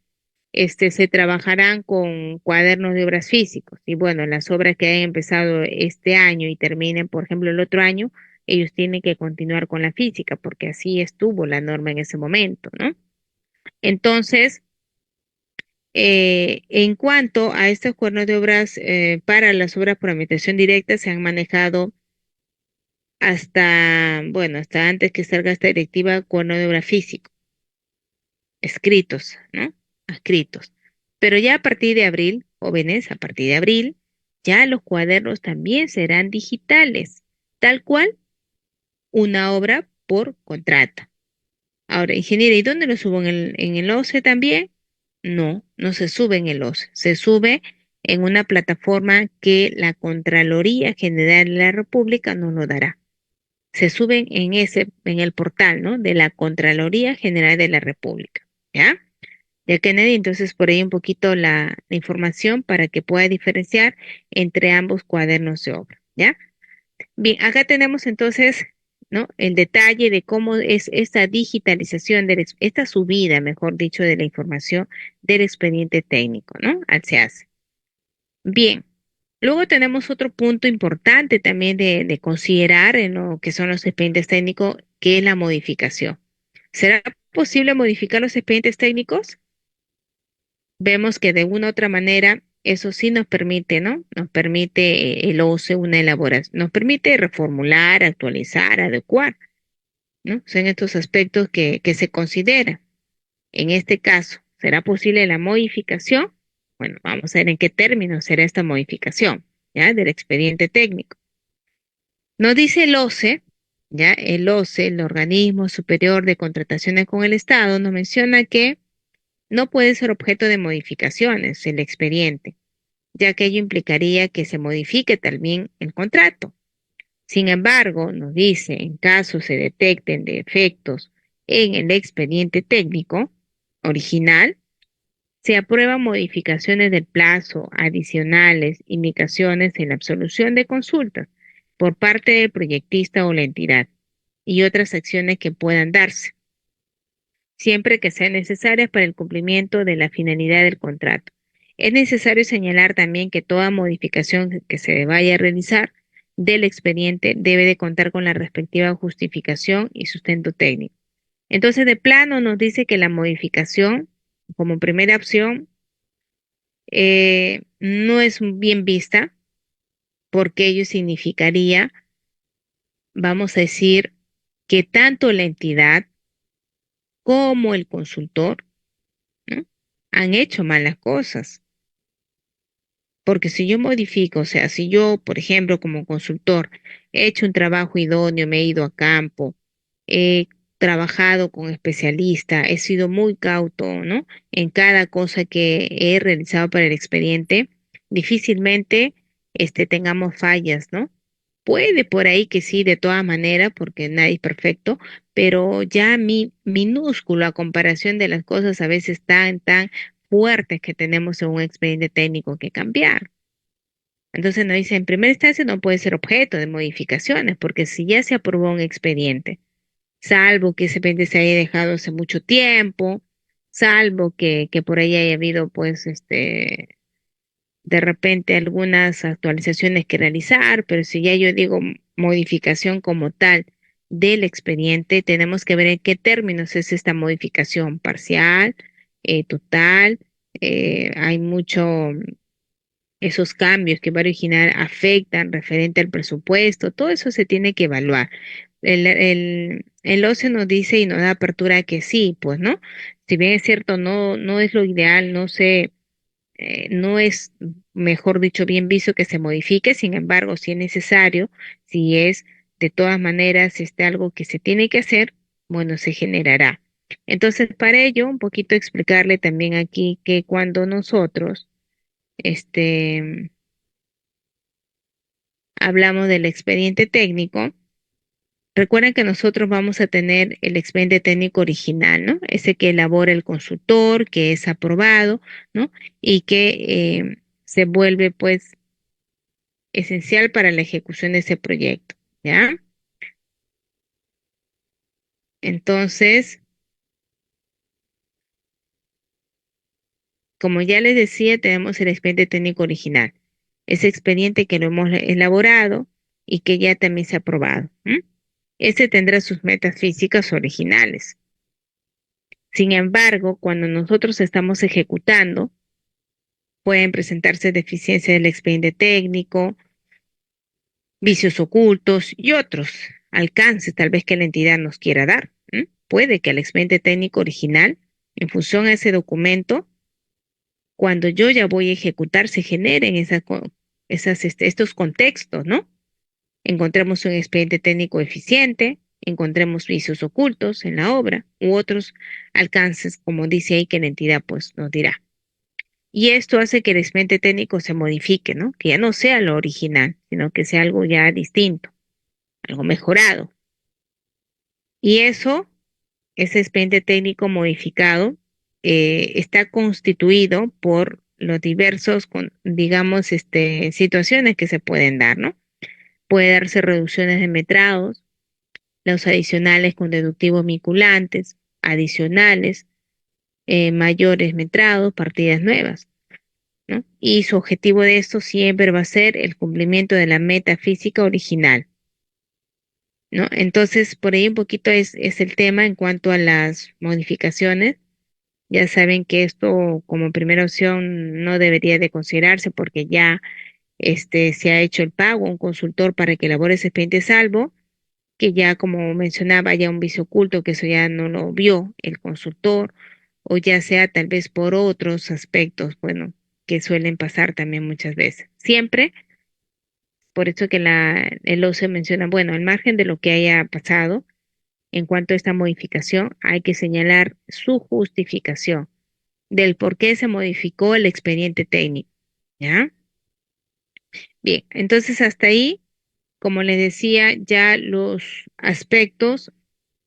se trabajarán con cuadernos de obras físicos. Y bueno, las obras que hayan empezado este año y terminen, por ejemplo, el otro año, ellos tienen que continuar con la física, porque así estuvo la norma en ese momento, ¿no? Entonces, en cuanto a estos cuernos de obras, para las obras por administración directa se han manejado bueno, hasta antes que salga esta directiva, cuerno de obra físico, escritos, ¿no? Escritos. Pero ya a partir de abril, jóvenes, a partir de abril, ya los cuadernos también serán digitales, tal cual una obra por contrata. Ahora, ingeniera, ¿y dónde lo subo? En el OCE también? No, no se sube en el OCE, se sube en una plataforma que la Contraloría General de la República nos lo dará. Se suben en el portal, ¿no? De la Contraloría General de la República, ¿ya? Ya Kennedy, entonces por ahí un poquito la información para que pueda diferenciar entre ambos cuadernos de obra, ¿ya? Bien, acá tenemos entonces ¿no? El detalle de cómo es esta digitalización, esta subida, mejor dicho, de la información del expediente técnico, ¿no? Al SEACE. Bien, luego tenemos otro punto importante también de considerar en lo que son los expedientes técnicos, que es la modificación. ¿Será posible modificar los expedientes técnicos? Vemos que de una u otra manera eso sí nos permite, ¿no? Nos permite el OCE una elaboración, nos permite reformular, actualizar, adecuar, ¿no? Son estos aspectos que se consideran. En este caso, ¿será posible la modificación? Bueno, vamos a ver en qué términos será esta modificación, ¿ya? Del expediente técnico. Nos dice el OCE, ¿ya? El OCE, el Organismo Superior de Contrataciones con el Estado, nos menciona que no puede ser objeto de modificaciones el expediente, ya que ello implicaría que se modifique también el contrato. Sin embargo, nos dice, en caso se detecten defectos en el expediente técnico original, se aprueban modificaciones del plazo, adicionales, indicaciones en la absolución de consultas por parte del proyectista o la entidad y otras acciones que puedan darse, siempre que sean necesarias para el cumplimiento de la finalidad del contrato. Es necesario señalar también que toda modificación que se vaya a realizar del expediente debe de contar con la respectiva justificación y sustento técnico. Entonces, de plano nos dice que la modificación, como primera opción, no es bien vista porque ello significaría, vamos a decir, que tanto la entidad como el consultor, ¿no? Han hecho malas cosas. Porque si yo modifico, o sea, si yo, por ejemplo, como consultor, he hecho un trabajo idóneo, me he ido a campo, he trabajado con especialistas, he sido muy cauto, ¿no? En cada cosa que he realizado para el expediente, difícilmente tengamos fallas, ¿no? Puede por ahí que sí, de todas maneras, porque nadie es perfecto, pero ya minúsculo a comparación de las cosas a veces tan fuertes que tenemos en un expediente técnico que cambiar. Entonces nos dice, en primera instancia no puede ser objeto de modificaciones, porque si ya se aprobó un expediente, salvo que ese expediente se haya dejado hace mucho tiempo, salvo que por ahí haya habido, pues, de repente algunas actualizaciones que realizar, pero si ya yo digo modificación como tal del expediente, tenemos que ver en qué términos es esta modificación parcial, total, hay mucho esos cambios que va a originar afectan referente al presupuesto, todo eso se tiene que evaluar. El OCE nos dice y nos da apertura a que sí, pues, ¿no? Si bien es cierto, no es lo ideal, no es, mejor dicho, bien visto que se modifique, sin embargo, si es necesario, si es de todas maneras algo que se tiene que hacer, bueno, se generará. Entonces, para ello, un poquito explicarle también aquí que cuando nosotros, este, hablamos del expediente técnico, recuerden que nosotros vamos a tener el expediente técnico original, ¿no? Ese que elabora el consultor, que es aprobado, ¿no? Y que se vuelve, pues, esencial para la ejecución de ese proyecto, ¿ya? Entonces, como ya les decía, tenemos el expediente técnico original, ese expediente que lo hemos elaborado y que ya también se ha aprobado. Ese tendrá sus metas físicas originales. Sin embargo, cuando nosotros estamos ejecutando, pueden presentarse deficiencias del expediente técnico, vicios ocultos y otros alcances tal vez que la entidad nos quiera dar. Puede que el expediente técnico original, en función a ese documento, cuando yo ya voy a ejecutar, se generen estos contextos, ¿no? Encontremos un expediente técnico eficiente, encontremos vicios ocultos en la obra u otros alcances, como dice ahí, que la entidad pues nos dirá. Y esto hace que el expediente técnico se modifique, ¿no? Que ya no sea lo original, sino que sea algo ya distinto, algo mejorado. Y eso, ese expediente técnico modificado, está constituido por los diversos, digamos, situaciones que se pueden dar, ¿no? Puede darse reducciones de metrados, los adicionales con deductivos vinculantes, adicionales, mayores metrados, partidas nuevas, ¿no? Y su objetivo de esto siempre va a ser el cumplimiento de la meta física original, ¿no? Entonces, por ahí un poquito es el tema en cuanto a las modificaciones. Ya saben que esto como primera opción no debería de considerarse porque ya se ha hecho el pago a un consultor para que elabore ese expediente salvo, que ya como mencionaba, ya un vicio oculto, que eso ya no lo vio el consultor, o ya sea tal vez por otros aspectos, bueno, que suelen pasar también muchas veces. Siempre, por eso que el OCE menciona, bueno, al margen de lo que haya pasado, en cuanto a esta modificación, hay que señalar su justificación del por qué se modificó el expediente técnico, ¿ya? Bien, entonces hasta ahí, como les decía, ya los aspectos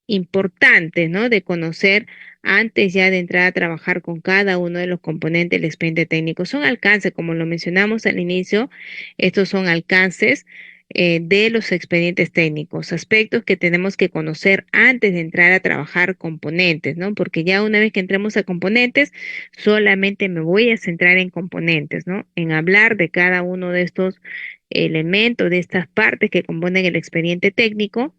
importantes, ¿no? De conocer antes ya de entrar a trabajar con cada uno de los componentes del expediente técnico. Son alcances, como lo mencionamos al inicio, estos son alcances de los expedientes técnicos, aspectos que tenemos que conocer antes de entrar a trabajar componentes, ¿no? Porque ya una vez que entremos a componentes, solamente me voy a centrar en componentes, ¿no? En hablar de cada uno de estos elementos, de estas partes que componen el expediente técnico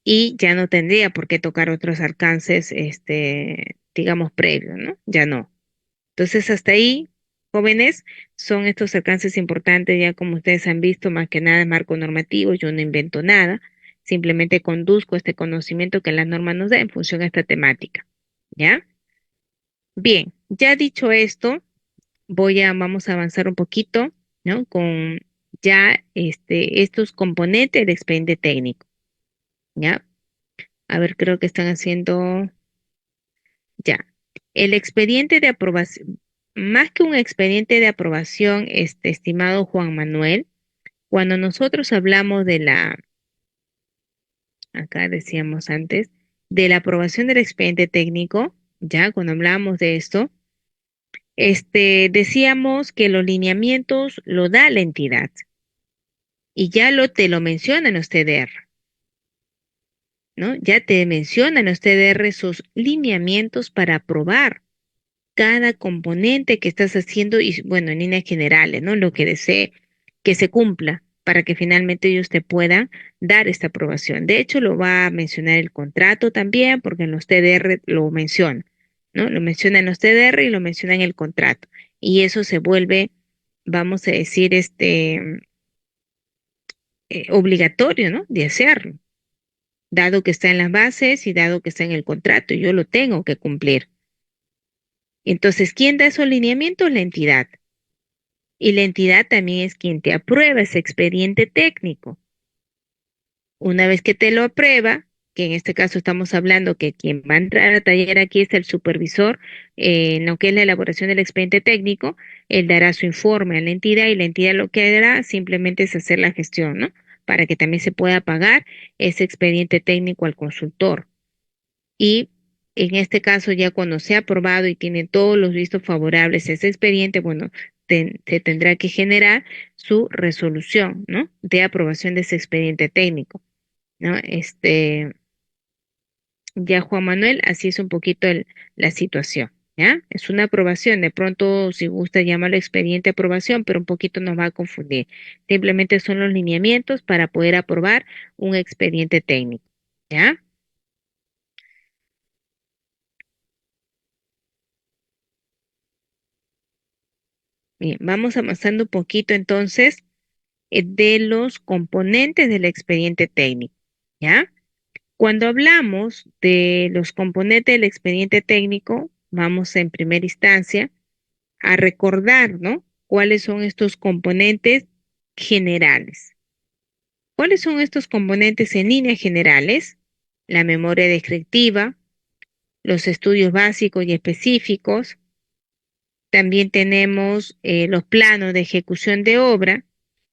y ya no tendría por qué tocar otros alcances, digamos, previos, ¿no? Ya no. Entonces, hasta ahí, jóvenes, son estos alcances importantes, ya como ustedes han visto, más que nada es marco normativo, yo no invento nada, simplemente conduzco este conocimiento que la norma nos da en función a esta temática, ¿ya? Bien, ya dicho esto, vamos a avanzar un poquito, ¿no? Con ya estos componentes del expediente técnico, ¿ya? A ver, creo que están haciendo ya. El expediente de aprobación, más que un expediente de aprobación, estimado Juan Manuel, cuando nosotros hablamos acá decíamos antes, de la aprobación del expediente técnico, ya cuando hablamos de esto, decíamos que los lineamientos lo da la entidad y ya te lo menciona en los TDR, ¿no? Ya te menciona en los TDR sus lineamientos para aprobar cada componente que estás haciendo y, bueno, en líneas generales, ¿no? Lo que desee que se cumpla para que finalmente ellos te puedan dar esta aprobación. De hecho, lo va a mencionar el contrato también, porque en los TDR lo menciona, ¿no? Lo menciona en los TDR y lo menciona en el contrato. Y eso se vuelve, vamos a decir, obligatorio, ¿no? De hacerlo, dado que está en las bases y dado que está en el contrato, yo lo tengo que cumplir. Entonces, ¿quién da esos lineamientos? La entidad. Y la entidad también es quien te aprueba ese expediente técnico. Una vez que te lo aprueba, que en este caso estamos hablando que quien va a entrar a taller aquí es el supervisor, en lo que es la elaboración del expediente técnico, él dará su informe a la entidad y la entidad lo que hará simplemente es hacer la gestión, ¿no? Para que también se pueda pagar ese expediente técnico al consultor. Y en este caso, ya cuando sea aprobado y tiene todos los vistos favorables a ese expediente, bueno, se tendrá que generar su resolución, ¿no? De aprobación de ese expediente técnico, ¿no? Ya Juan Manuel, así es un poquito la situación, ¿ya? Es una aprobación, de pronto si gusta llamarlo expediente de aprobación, pero un poquito nos va a confundir. Simplemente son los lineamientos para poder aprobar un expediente técnico, ¿ya? Bien, vamos avanzando un poquito entonces de los componentes del expediente técnico, ¿ya? Cuando hablamos de los componentes del expediente técnico, vamos en primera instancia a recordar, ¿no? ¿Cuáles son estos componentes generales? ¿Cuáles son estos componentes en líneas generales? La memoria descriptiva, los estudios básicos y específicos, también tenemos los planos de ejecución de obra,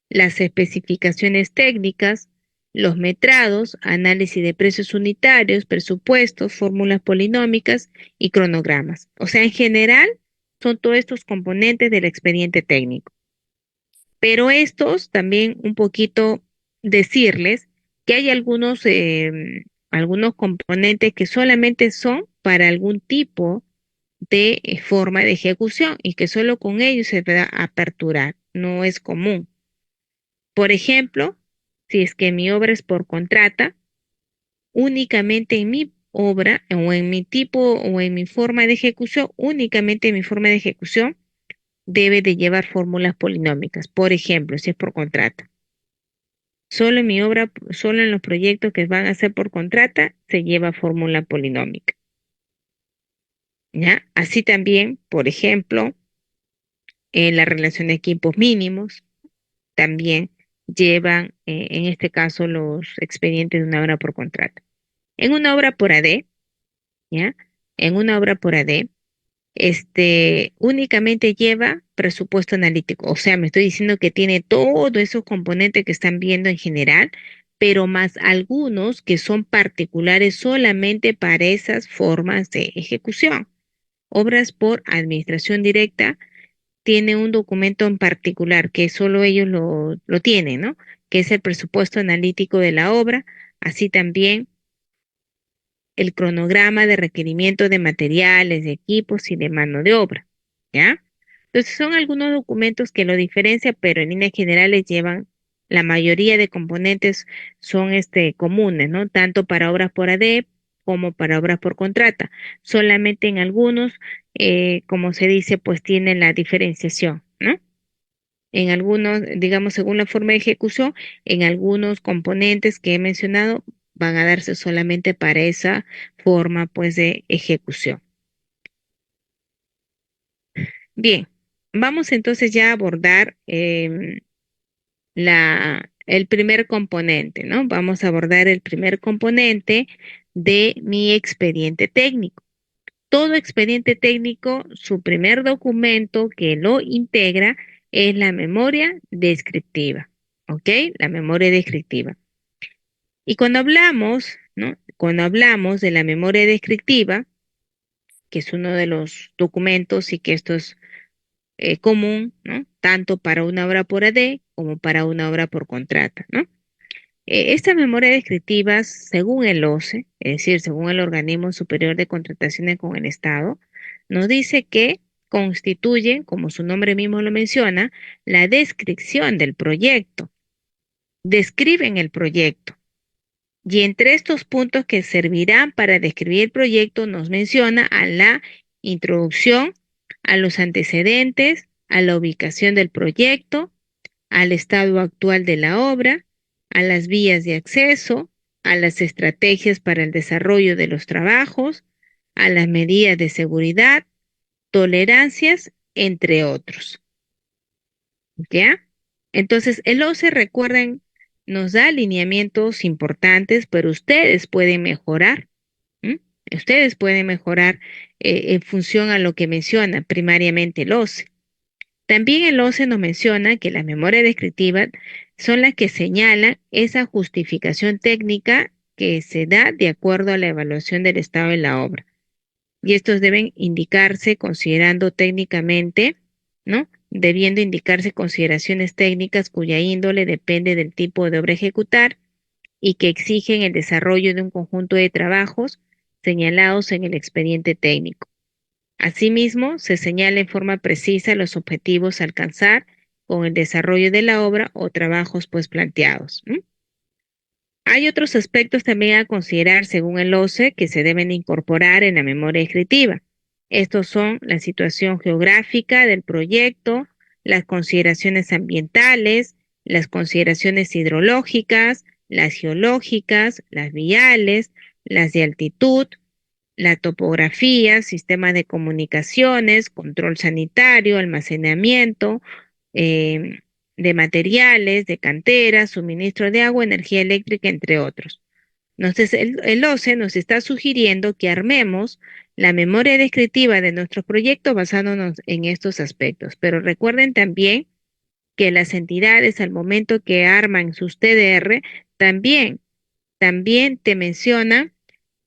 las especificaciones técnicas, los metrados, análisis de precios unitarios, presupuestos, fórmulas polinómicas y cronogramas. O sea, en general, son todos estos componentes del expediente técnico. Pero estos también un poquito decirles que hay algunos componentes que solamente son para algún tipo de forma de ejecución y que solo con ellos se va a aperturar, no es común. Por ejemplo, si es que mi obra es por contrata, únicamente en mi obra o en mi tipo o en mi forma de ejecución, únicamente mi forma de ejecución debe de llevar fórmulas polinómicas. Por ejemplo, si es por contrata. Solo en mi obra, solo en los proyectos que van a ser por contrata, se lleva fórmula polinómica. ¿Ya? Así también, por ejemplo, en la relación de equipos mínimos, también llevan, en este caso, los expedientes de una obra por contrata. En una obra por AD, ¿ya? En una obra por AD, únicamente lleva presupuesto analítico. O sea, me estoy diciendo que tiene todos esos componentes que están viendo en general, pero más algunos que son particulares solamente para esas formas de ejecución. Obras por administración directa tiene un documento en particular que solo ellos lo tienen, ¿no? Que es el presupuesto analítico de la obra, así también el cronograma de requerimiento de materiales, de equipos y de mano de obra, ¿ya? Entonces son algunos documentos que lo diferencian, pero en líneas generales llevan la mayoría de componentes son comunes, ¿no? Tanto para obras por AD como para obras por contrata. Solamente en algunos, como se dice, pues tienen la diferenciación, ¿no? En algunos, digamos, según la forma de ejecución, en algunos componentes que he mencionado van a darse solamente para esa forma, pues, de ejecución. Bien, vamos entonces ya a abordar el primer componente, ¿no? Vamos a abordar el primer componente de mi expediente técnico. Todo expediente técnico, su primer documento que lo integra es la memoria descriptiva, ¿ok? La memoria descriptiva. Y cuando hablamos, ¿no? Cuando hablamos de la memoria descriptiva, que es uno de los documentos y que esto es común, ¿no? Tanto para una obra por AD como para una obra por contrata, ¿no? Estas memorias descriptivas, según el OCE, es decir, según el Organismo Superior de Contrataciones con el Estado, nos dice que constituyen, como su nombre mismo lo menciona, la descripción del proyecto. Describen el proyecto. Y entre estos puntos que servirán para describir el proyecto nos menciona a la introducción, a los antecedentes, a la ubicación del proyecto, al estado actual de la obra, a las vías de acceso, a las estrategias para el desarrollo de los trabajos, a las medidas de seguridad, tolerancias, entre otros. ¿Ya? Entonces, el OCE, recuerden, nos da alineamientos importantes, pero ustedes pueden mejorar. ¿M? Ustedes pueden mejorar en función a lo que menciona primariamente el OCE. También el OCE nos menciona que las memorias descriptivas son las que señalan esa justificación técnica que se da de acuerdo a la evaluación del estado de la obra. Y estos deben indicarse considerando técnicamente, ¿no? Debiendo indicarse consideraciones técnicas cuya índole depende del tipo de obra a ejecutar y que exigen el desarrollo de un conjunto de trabajos señalados en el expediente técnico. Asimismo, se señala en forma precisa los objetivos a alcanzar con el desarrollo de la obra o trabajos pues planteados. Hay otros aspectos también a considerar según el OCE que se deben incorporar en la memoria descriptiva. Estos son la situación geográfica del proyecto, las consideraciones ambientales, las consideraciones hidrológicas, las geológicas, las viales, las de altitud, la topografía, sistemas de comunicaciones, control sanitario, almacenamiento eh, de materiales, de canteras, suministro de agua, energía eléctrica, entre otros. Entonces, el OCE nos está sugiriendo que armemos la memoria descriptiva de nuestros proyectos basándonos en estos aspectos. Pero recuerden también que las entidades al momento que arman sus TDR también te mencionan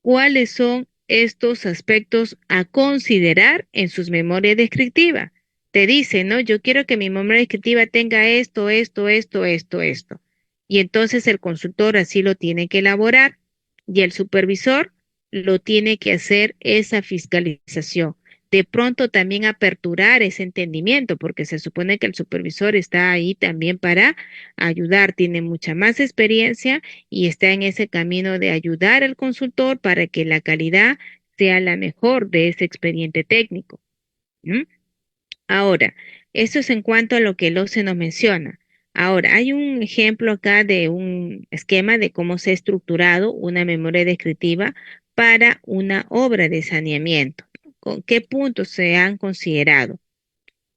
cuáles son estos aspectos a considerar en sus memorias descriptivas. Te dice, ¿no? Yo quiero que mi memoria descriptiva tenga esto, esto, esto, esto, esto. Y entonces el consultor así lo tiene que elaborar y el supervisor lo tiene que hacer esa fiscalización. De pronto también aperturar ese entendimiento, porque se supone que el supervisor está ahí también para ayudar, tiene mucha más experiencia y está en ese camino de ayudar al consultor para que la calidad sea la mejor de ese expediente técnico. ¿M? Ahora, eso es en cuanto a lo que el OCE nos menciona. Ahora, hay un ejemplo acá de un esquema de cómo se ha estructurado una memoria descriptiva para una obra de saneamiento. ¿Con qué puntos se han considerado?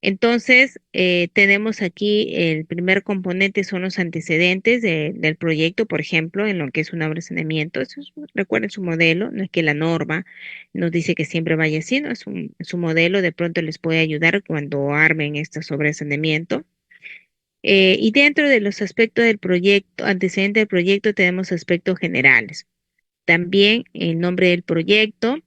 Entonces, tenemos aquí el primer componente son los antecedentes del proyecto, por ejemplo, en lo que es una obra de saneamiento. Recuerden su modelo, no es que la norma nos dice que siempre vaya así, ¿no? Es un modelo, de pronto les puede ayudar cuando armen estas obras de saneamiento. Y dentro de los aspectos del proyecto, antecedentes del proyecto, tenemos aspectos generales. También el nombre del proyecto.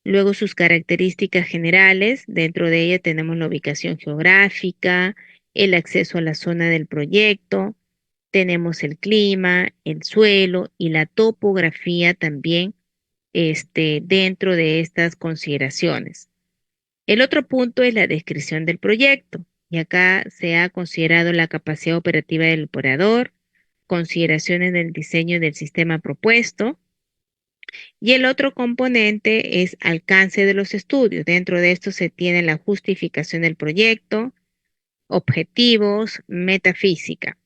Luego sus características generales, dentro de ella tenemos la ubicación geográfica, el acceso a la zona del proyecto, tenemos el clima, el suelo y la topografía también dentro de estas consideraciones. El otro punto es la descripción del proyecto y acá se ha considerado la capacidad operativa del operador, consideraciones del diseño del sistema propuesto, y el otro componente es alcance de los estudios. Dentro de esto se tiene la justificación del proyecto, objetivos, metafísica.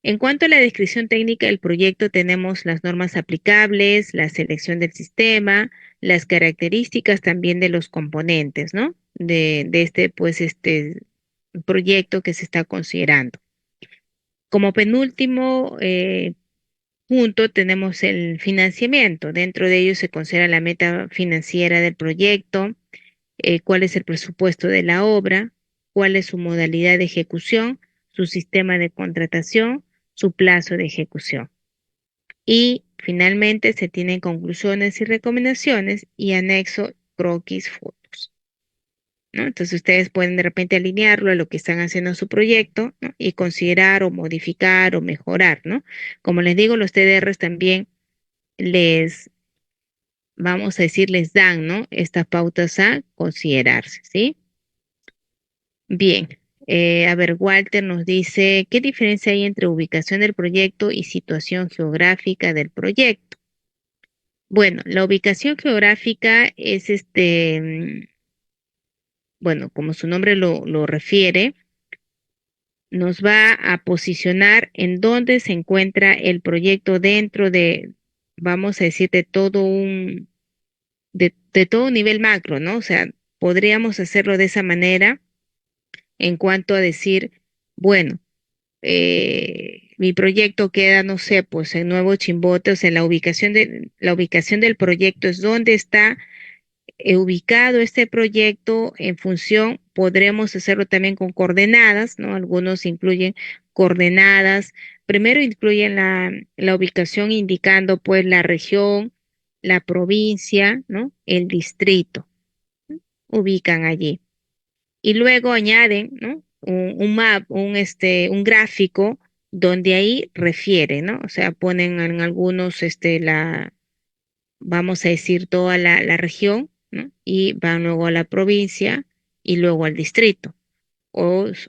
En cuanto a la descripción técnica del proyecto, tenemos las normas aplicables, la selección del sistema, las características también de los componentes, ¿no? De este proyecto que se está considerando. Como penúltimo punto tenemos el financiamiento. Dentro de ello se considera la meta financiera del proyecto, cuál es el presupuesto de la obra, cuál es su modalidad de ejecución, su sistema de contratación, su plazo de ejecución. Y finalmente se tienen conclusiones y recomendaciones y anexo croquis fotos, ¿no? Entonces ustedes pueden de repente alinearlo a lo que están haciendo en su proyecto, ¿no? Y considerar o modificar o mejorar, ¿no? Como les digo, los TDRs también les, vamos a decir, les dan, ¿no? Estas pautas a considerarse, ¿sí? Bien, a ver, Walter nos dice, ¿qué diferencia hay entre ubicación del proyecto y situación geográfica del proyecto? Bueno, la ubicación geográfica es bueno, como su nombre lo refiere, nos va a posicionar en dónde se encuentra el proyecto dentro de, vamos a decir, de todo nivel macro, ¿no? O sea, podríamos hacerlo de esa manera en cuanto a decir, bueno, mi proyecto queda, no sé, pues en Nuevo Chimbote, o sea, la ubicación del proyecto es dónde está ubicado este proyecto en función, podremos hacerlo también con coordenadas, ¿no? Algunos incluyen coordenadas. Primero incluyen la ubicación indicando pues la región, la provincia, ¿no? El distrito, ubican allí. Y luego añaden, ¿no? Un map, un gráfico donde ahí refiere, ¿no? O sea, ponen en algunos, vamos a decir, toda la región, ¿no? Y van luego a la provincia y luego al distrito.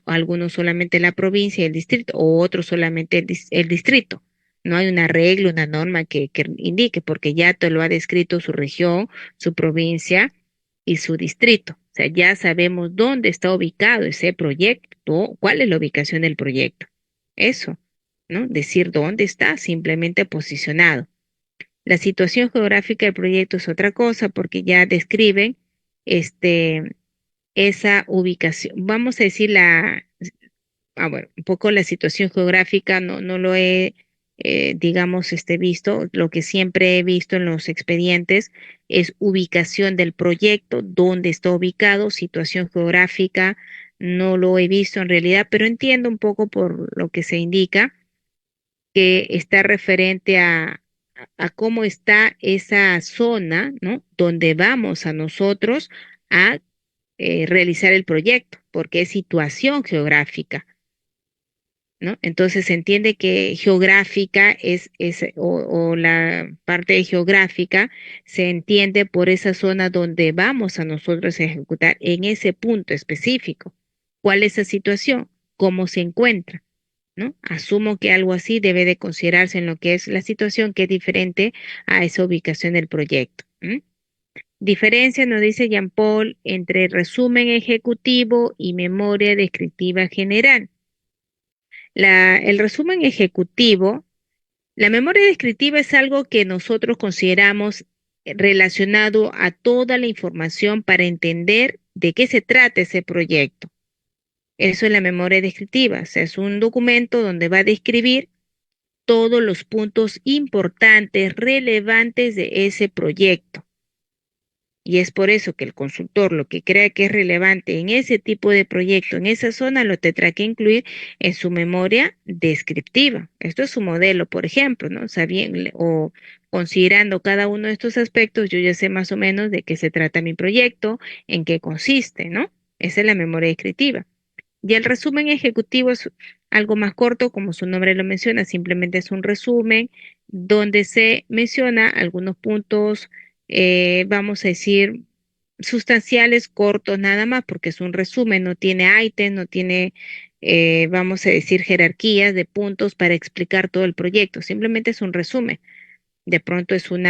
Algunos solamente la provincia y el distrito, o otros solamente el distrito. No hay una regla, una norma que indique, porque ya te lo ha descrito su región, su provincia y su distrito. O sea, ya sabemos dónde está ubicado ese proyecto, cuál es la ubicación del proyecto. Eso, ¿no? Decir dónde está, simplemente posicionado. La situación geográfica del proyecto es otra cosa porque ya describen este, esa ubicación. Vamos a decir bueno, un poco la situación geográfica, no lo he, digamos, visto. Lo que siempre he visto en los expedientes es ubicación del proyecto, dónde está ubicado, situación geográfica, no lo he visto en realidad, pero entiendo un poco por lo que se indica que está referente a cómo está esa zona, ¿no? Donde vamos a nosotros a realizar el proyecto, porque es situación geográfica, ¿no? Entonces se entiende que geográfica o la parte geográfica se entiende por esa zona donde vamos a nosotros a ejecutar en ese punto específico. ¿Cuál es la situación? ¿Cómo se encuentra? ¿No? Asumo que algo así debe de considerarse en lo que es la situación que es diferente a esa ubicación del proyecto. ¿M? Diferencia, nos dice Jean Paul, entre resumen ejecutivo y memoria descriptiva general. El resumen ejecutivo, la memoria descriptiva es algo que nosotros consideramos relacionado a toda la información para entender de qué se trata ese proyecto. Eso es la memoria descriptiva, o sea, es un documento donde va a describir todos los puntos importantes, relevantes de ese proyecto. Y es por eso que el consultor lo que crea que es relevante en ese tipo de proyecto, en esa zona, lo tendrá que incluir en su memoria descriptiva. Esto es su modelo, por ejemplo, ¿no? O considerando cada uno de estos aspectos, yo ya sé más o menos de qué se trata mi proyecto, en qué consiste, ¿no? Esa es la memoria descriptiva. Y el resumen ejecutivo es algo más corto, como su nombre lo menciona, simplemente es un resumen donde se menciona algunos puntos, vamos a decir, sustanciales, cortos nada más, porque es un resumen, no tiene ítems, no tiene, vamos a decir, jerarquías de puntos para explicar todo el proyecto, simplemente es un resumen. De pronto es un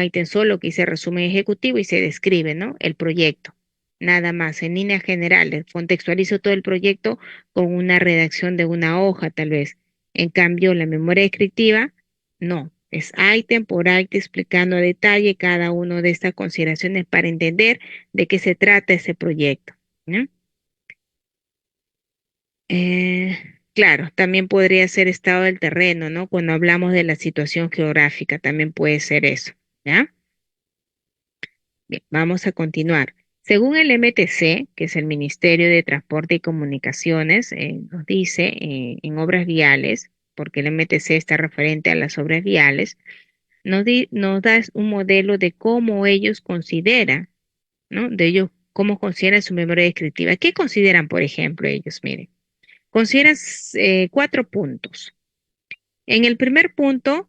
ítem solo que dice resumen ejecutivo y se describe, ¿no? El proyecto. Nada más, en líneas generales. Contextualizo todo el proyecto con una redacción de una hoja, tal vez. En cambio, la memoria descriptiva, no. Es ítem por ítem explicando a detalle cada una de estas consideraciones para entender de qué se trata ese proyecto, ¿no? Claro, también podría ser estado del terreno, ¿no? Cuando hablamos de la situación geográfica, también puede ser eso, ¿ya? Bien, vamos a continuar. Según el MTC, que es el Ministerio de Transporte y Comunicaciones, nos dice en obras viales, porque el MTC está referente a las obras viales, nos da un modelo de cómo ellos consideran, ¿no? De ellos, cómo consideran su memoria descriptiva. ¿Qué consideran, por ejemplo, ellos? Miren. Consideran 4 puntos. En el primer punto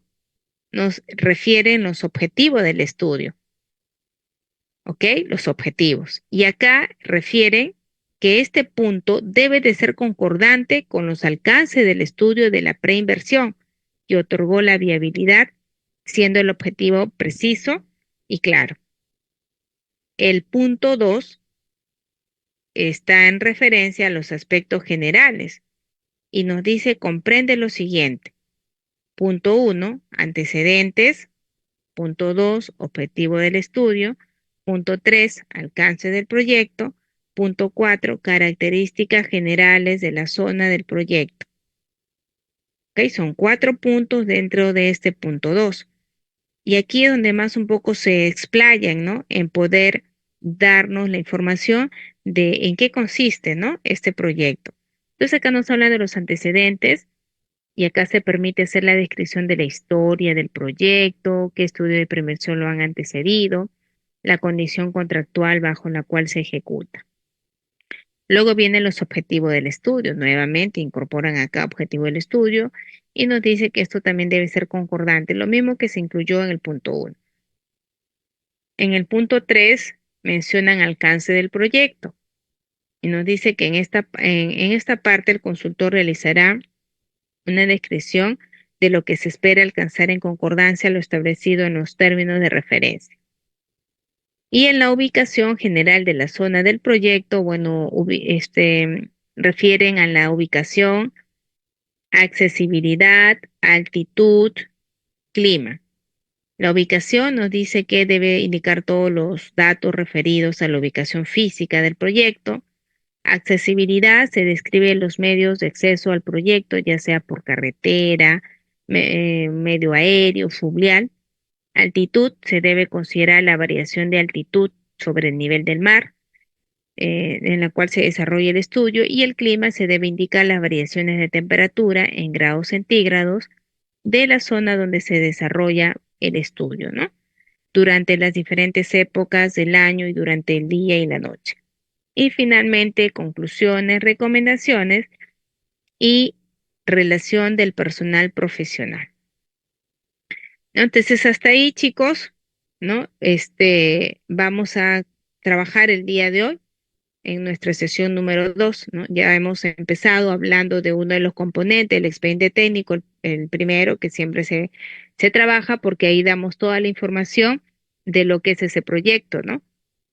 nos refieren los objetivos del estudio, ¿ok? Los objetivos. Y acá refieren que este punto debe de ser concordante con los alcances del estudio de la preinversión que otorgó la viabilidad, siendo el objetivo preciso y claro. El punto 2 está en referencia a los aspectos generales y nos dice comprende lo siguiente. Punto 1, antecedentes. Punto 2, objetivo del estudio. Punto 3, alcance del proyecto. Punto 4, características generales de la zona del proyecto. ¿Ok? Son 4 puntos dentro de este punto 2. Y aquí es donde más un poco se explayan, ¿no? En poder darnos la información de en qué consiste, ¿no? Este proyecto. Entonces acá nos hablan de los antecedentes. Y acá se permite hacer la descripción de la historia del proyecto, qué estudio de prevención lo han antecedido, la condición contractual bajo la cual se ejecuta. Luego vienen los objetivos del estudio. Nuevamente incorporan acá objetivo del estudio y nos dice que esto también debe ser concordante, lo mismo que se incluyó en el punto 1. En el punto 3 mencionan alcance del proyecto y nos dice que en esta parte el consultor realizará una descripción de lo que se espera alcanzar en concordancia a lo establecido en los términos de referencia. Y en la ubicación general de la zona del proyecto, bueno, refieren a la ubicación, accesibilidad, altitud, clima. La ubicación nos dice que debe indicar todos los datos referidos a la ubicación física del proyecto. Accesibilidad se describe los medios de acceso al proyecto, ya sea por carretera, medio aéreo, fluvial. Altitud se debe considerar la variación de altitud sobre el nivel del mar, en la cual se desarrolla el estudio, y el clima se debe indicar las variaciones de temperatura en grados centígrados de la zona donde se desarrolla el estudio, ¿no? Durante las diferentes épocas del año y durante el día y la noche. Y finalmente, conclusiones, recomendaciones. y relación del personal profesional. ¿No? Entonces, hasta ahí, chicos, ¿no? Vamos a trabajar el día de hoy en nuestra sesión número 2, ¿no? Ya hemos empezado hablando de uno de los componentes, el expediente técnico, el primero, que siempre se trabaja porque ahí damos toda la información de lo que es ese proyecto, ¿no?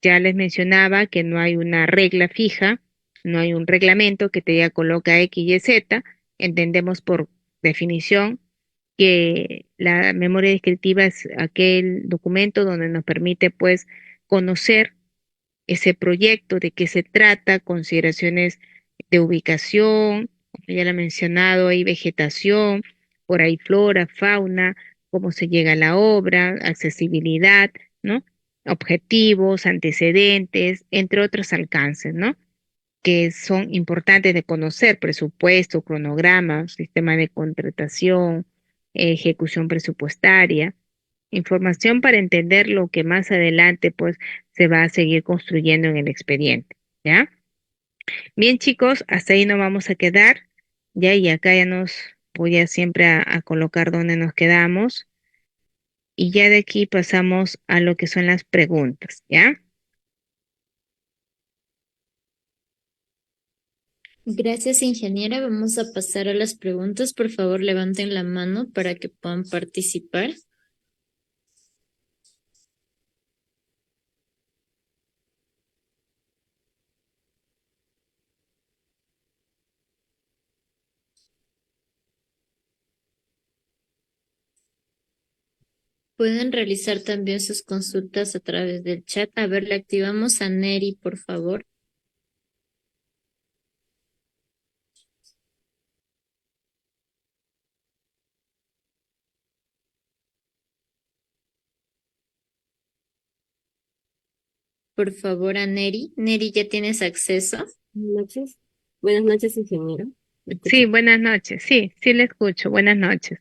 Ya les mencionaba que no hay una regla fija, no hay un reglamento que te diga coloca X y Z, entendemos por definición que la memoria descriptiva es aquel documento donde nos permite, pues, conocer ese proyecto, de qué se trata, consideraciones de ubicación, como ya lo he mencionado, hay vegetación, por ahí flora, fauna, cómo se llega a la obra, accesibilidad, ¿no? Objetivos, antecedentes, entre otros alcances, ¿no? Que son importantes de conocer, presupuesto, cronograma, sistema de contratación, ejecución presupuestaria, información para entender lo que más adelante pues se va a seguir construyendo en el expediente, ¿ya? Bien, chicos, hasta ahí nos vamos a quedar, ya, y acá ya nos voy a siempre a colocar donde nos quedamos y ya de aquí pasamos a lo que son las preguntas, ¿ya? Gracias, ingeniera. Vamos a pasar a las preguntas. Por favor, levanten la mano para que puedan participar. Pueden realizar también sus consultas a través del chat. A ver, le activamos a Neri, por favor. Por favor, a Neri. Neri, ¿ya tienes acceso? Buenas noches. Buenas noches, ingeniero. ¿Me escucha? Sí, buenas noches, sí, sí le escucho, buenas noches.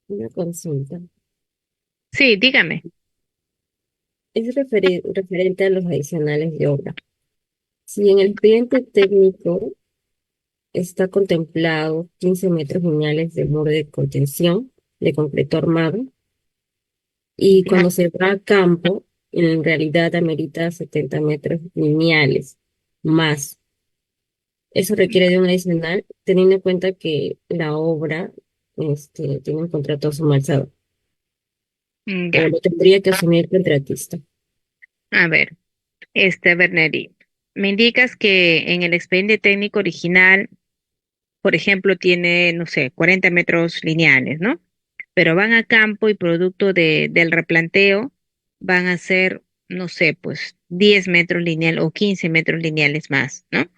Una consulta. Sí, dígame. Es referente a los adicionales de obra. Si en el expediente técnico está contemplado 15 metros lineales de muro de contención de concreto armado y ¿Ya? cuando se va a campo, en realidad amerita 70 metros lineales más. Eso requiere de un adicional, teniendo en cuenta que la obra tiene un contrato sumalzado. O Ya, lo tendría que asumir el contratista. a ver. Berneri, me indicas que en el expediente técnico original, por ejemplo, tiene, no sé, 40 metros lineales, ¿no? Pero van a campo y producto del replanteo van a ser, no sé, pues 10 metros lineales o 15 metros lineales más, ¿no?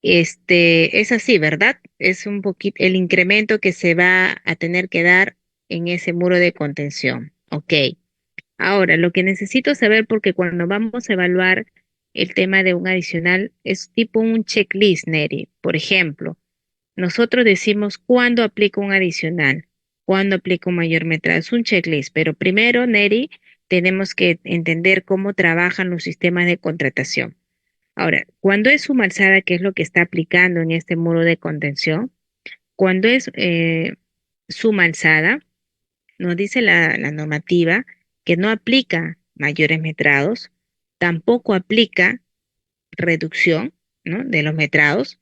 Es así, ¿verdad? Es un poquito el incremento que se va a tener que dar en ese muro de contención. Ok. Ahora, lo que necesito saber, porque cuando vamos a evaluar el tema de un adicional, es tipo un checklist, Neri. Por ejemplo, nosotros decimos cuándo aplico un adicional, cuándo aplico un mayor metraje. Es un checklist, pero primero, Neri, tenemos que entender cómo trabajan los sistemas de contratación. Ahora, cuando es suma alzada, que es lo que está aplicando en este muro de contención, cuando es suma alzada, nos dice la normativa que no aplica mayores metrados, tampoco aplica reducción, ¿no? De los metrados,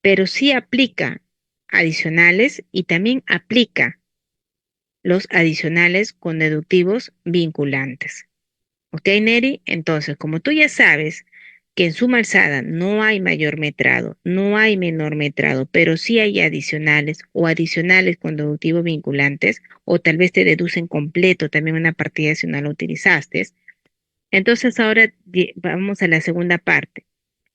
pero sí aplica adicionales y también aplica los adicionales con deductivos vinculantes. ¿Ok, Neri? Entonces, como tú ya sabes que en suma alzada no hay mayor metrado, no hay menor metrado, pero sí hay adicionales o adicionales con deductivos vinculantes, o tal vez te deducen completo también una partida si no la utilizaste. Entonces, ahora vamos a la segunda parte.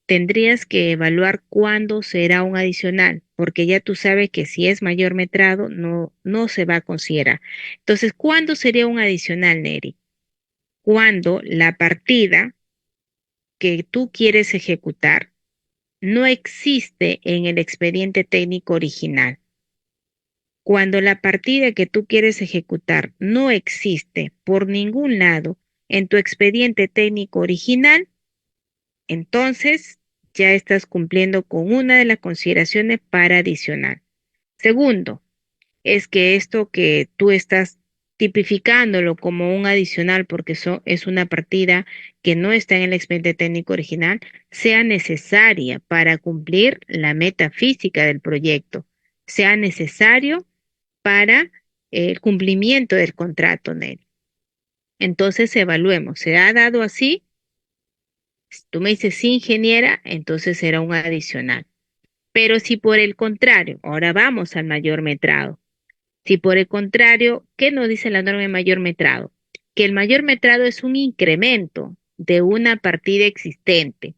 Tendrías que evaluar cuándo será un adicional, porque ya tú sabes que si es mayor metrado, no se va a considerar. Entonces, ¿cuándo sería un adicional, Neri? Cuando la partida que tú quieres ejecutar no existe en el expediente técnico original. Cuando la partida que tú quieres ejecutar no existe por ningún lado en tu expediente técnico original, entonces ya estás cumpliendo con una de las consideraciones para adicional. Segundo, es que esto que tú estás tipificándolo como un adicional porque eso es una partida que no está en el expediente técnico original, sea necesaria para cumplir la meta física del proyecto, sea necesario para el cumplimiento del contrato, Nelly. Entonces evaluemos, ¿se ha dado así? Si tú me dices sí, ingeniera, entonces será un adicional. Pero si por el contrario, ahora vamos al mayor metrado. Si por el contrario, ¿qué nos dice la norma de mayor metrado? Que el mayor metrado es un incremento de una partida existente,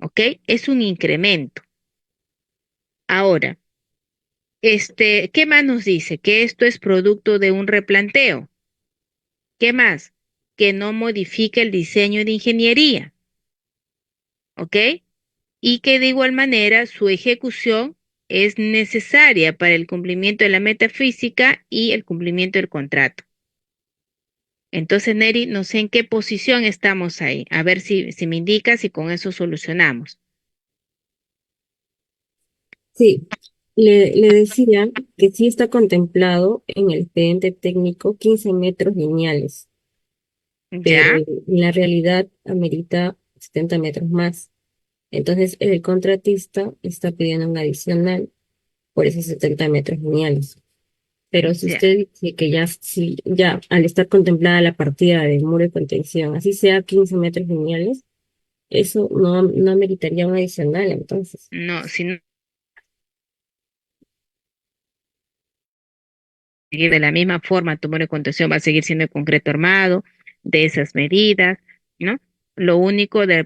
¿ok? Es un incremento. Ahora, ¿qué más nos dice? Que esto es producto de un replanteo. ¿Qué más? Que no modifica el diseño de ingeniería, ¿ok? Y que de igual manera su ejecución es necesaria para el cumplimiento de la metafísica y el cumplimiento del contrato. Entonces, Neri, no sé en qué posición estamos ahí. A ver si me indicas y con eso solucionamos. Sí, le decía que sí está contemplado en el expediente técnico 15 metros lineales, pero ¿Ya? en la realidad amerita 70 metros más. Entonces, el contratista está pidiendo un adicional por esos 70 metros lineales. Pero si Ya. usted dice que ya, si, ya al estar contemplada la partida de muro de contención, así sea 15 metros lineales, eso no ameritaría un adicional, entonces. No, si no seguir de la misma forma, tu muro de contención va a seguir siendo de concreto armado, de esas medidas, ¿no? Lo único de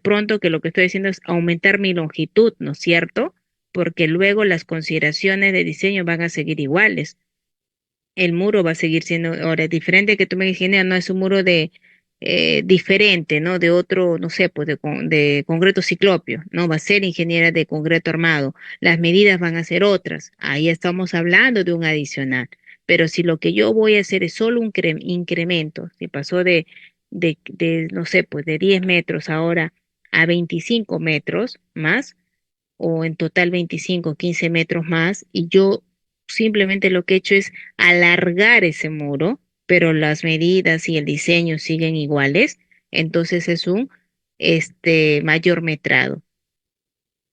pronto que lo que estoy diciendo es aumentar mi longitud, ¿no es cierto? Porque luego las consideraciones de diseño van a seguir iguales. El muro va a seguir siendo ahora diferente que tú me dijiste, no es un muro de diferente, ¿no? De otro, no sé, pues de concreto ciclopio, ¿no? Va a ser ingeniera de concreto armado. Las medidas van a ser otras. Ahí estamos hablando de un adicional. Pero si lo que yo voy a hacer es solo un incremento, si pasó no sé, pues de 10 metros ahora a 25 metros más, o en total 25, 15 metros más, y yo simplemente lo que he hecho es alargar ese muro, pero las medidas y el diseño siguen iguales, entonces es un mayor metrado.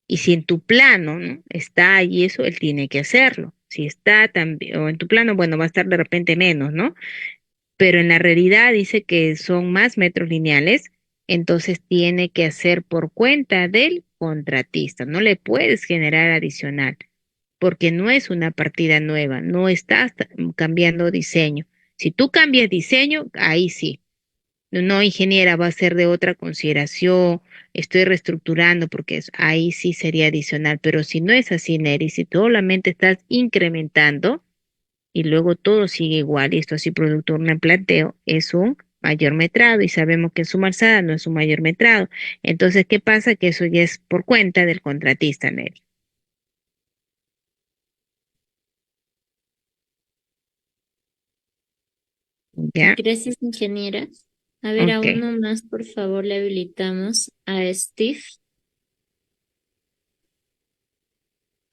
Y si en tu plano, ¿no? Está ahí eso, él tiene que hacerlo. Si está también, o en tu plano, bueno, va a estar de repente menos, ¿no? Pero en la realidad dice que son más metros lineales, entonces tiene que hacer por cuenta del contratista. No le puedes generar adicional, porque no es una partida nueva, no estás cambiando diseño. Si tú cambias diseño, ahí sí. No, ingeniera, va a ser de otra consideración, estoy reestructurando porque ahí sí sería adicional, pero si no es así, Neri, si solamente estás incrementando, y luego todo sigue igual, y esto así producto de un replanteo, es un mayor metrado y sabemos que en suma alzada no es un mayor metrado. Entonces, ¿qué pasa? Que eso ya es por cuenta del contratista, Neri. ¿Ya? Gracias, ingeniera. A ver, a Ok. uno más, por favor, le habilitamos a Steve.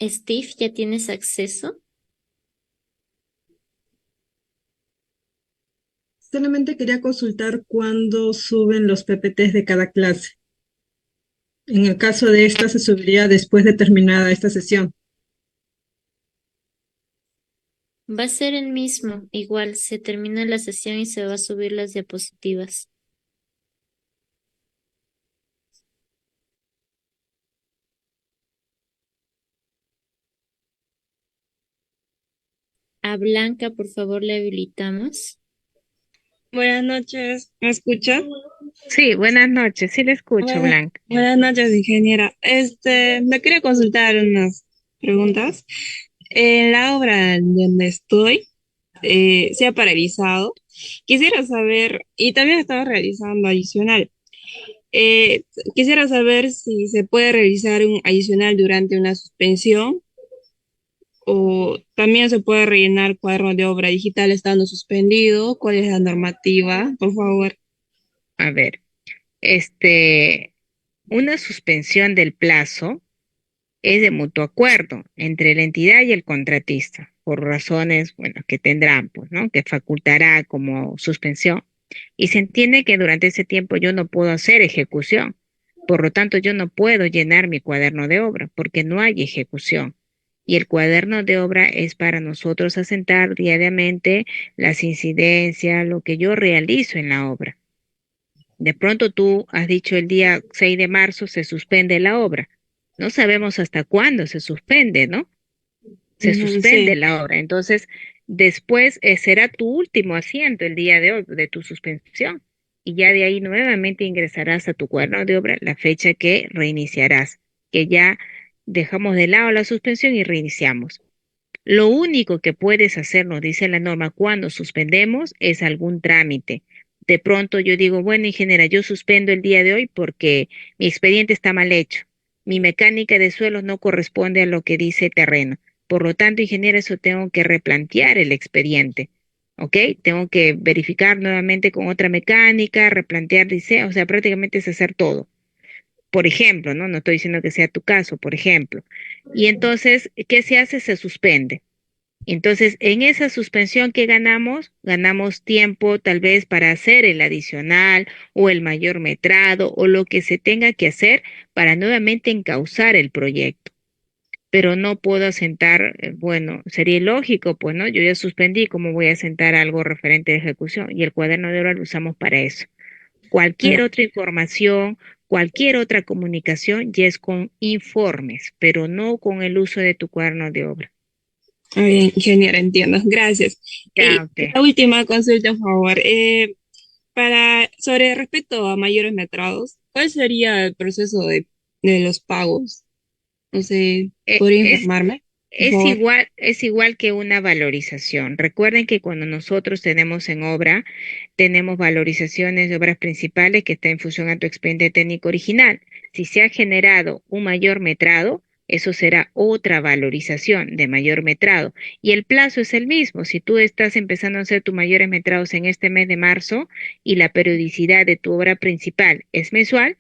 Steve, ¿ya tienes acceso? Solamente quería consultar cuándo suben los PPTs de cada clase. En el caso de esta, se subiría después de terminada esta sesión. Va a ser el mismo, igual, se termina la sesión y se va a subir las diapositivas. A Blanca, por favor, le habilitamos. Buenas noches, ¿me escucha? Sí, buenas noches. Sí le escucho, Buenas, Blanca. buenas noches, ingeniera. Me quería consultar unas preguntas. En la obra donde estoy, se ha paralizado. Quisiera saber, y también estaba realizando adicional. Eh, Quisiera saber si se puede realizar un adicional durante una suspensión o también se puede rellenar cuaderno de obra digital estando suspendido. ¿Cuál es la normativa? Por favor. A ver, este, una suspensión del plazo es de mutuo acuerdo entre la entidad y el contratista, por razones, bueno, que tendrán, pues, ¿no? Que facultará como suspensión. Y se entiende que durante ese tiempo yo no puedo hacer ejecución. Por lo tanto, yo no puedo llenar mi cuaderno de obra porque no hay ejecución. Y el cuaderno de obra es para nosotros asentar diariamente las incidencias, lo que yo realizo en la obra. De pronto tú has dicho el día 6 de marzo se suspende la obra. No sabemos hasta cuándo se suspende, ¿no? Se Ujú, suspende sí. la obra. Entonces, después será tu último asiento el día de hoy, de tu suspensión. Y ya de ahí nuevamente ingresarás a tu cuaderno de obra la fecha que reiniciarás, que ya dejamos de lado la suspensión y reiniciamos. Lo único que puedes hacer, nos dice la norma, cuando suspendemos es algún trámite. De pronto yo digo, bueno, ingeniera, yo suspendo el día de hoy porque mi expediente está mal hecho. Mi mecánica de suelos no corresponde a lo que dice terreno. Por lo tanto, ingeniera, eso tengo que replantear el expediente. ¿Ok? Tengo que verificar nuevamente con otra mecánica, replantear diseño, o sea, prácticamente es hacer todo. Por ejemplo, ¿no? No estoy diciendo que sea tu caso, por ejemplo. Y entonces, ¿qué se hace? Se suspende. Entonces, en esa suspensión que ganamos, ganamos tiempo tal vez para hacer el adicional o el mayor metrado o lo que se tenga que hacer para nuevamente encauzar el proyecto. Pero no puedo asentar, bueno, sería ilógico, pues, ¿no? Yo ya suspendí, ¿cómo voy a asentar algo referente a ejecución? Y el cuaderno de hora lo usamos para eso. Cualquier Ah, otra información, cualquier otra comunicación ya es con informes, pero no con el uso de tu cuaderno de obra. bien, ingeniera, entiendo. Gracias. Ya, Y ok. la última consulta, por favor. Sobre respecto a mayores metrados, ¿cuál sería el proceso de los pagos? No sé, Eh, ¿podría Es, informarme, por favor? es igual que una valorización. Recuerden que cuando nosotros tenemos en obra, tenemos valorizaciones de obras principales que está en función a tu expediente técnico original. Si se ha generado un mayor metrado, eso será otra valorización de mayor metrado. Y el plazo es el mismo. Si tú estás empezando a hacer tus mayores metrados en este mes de marzo y la periodicidad de tu obra principal es mensual,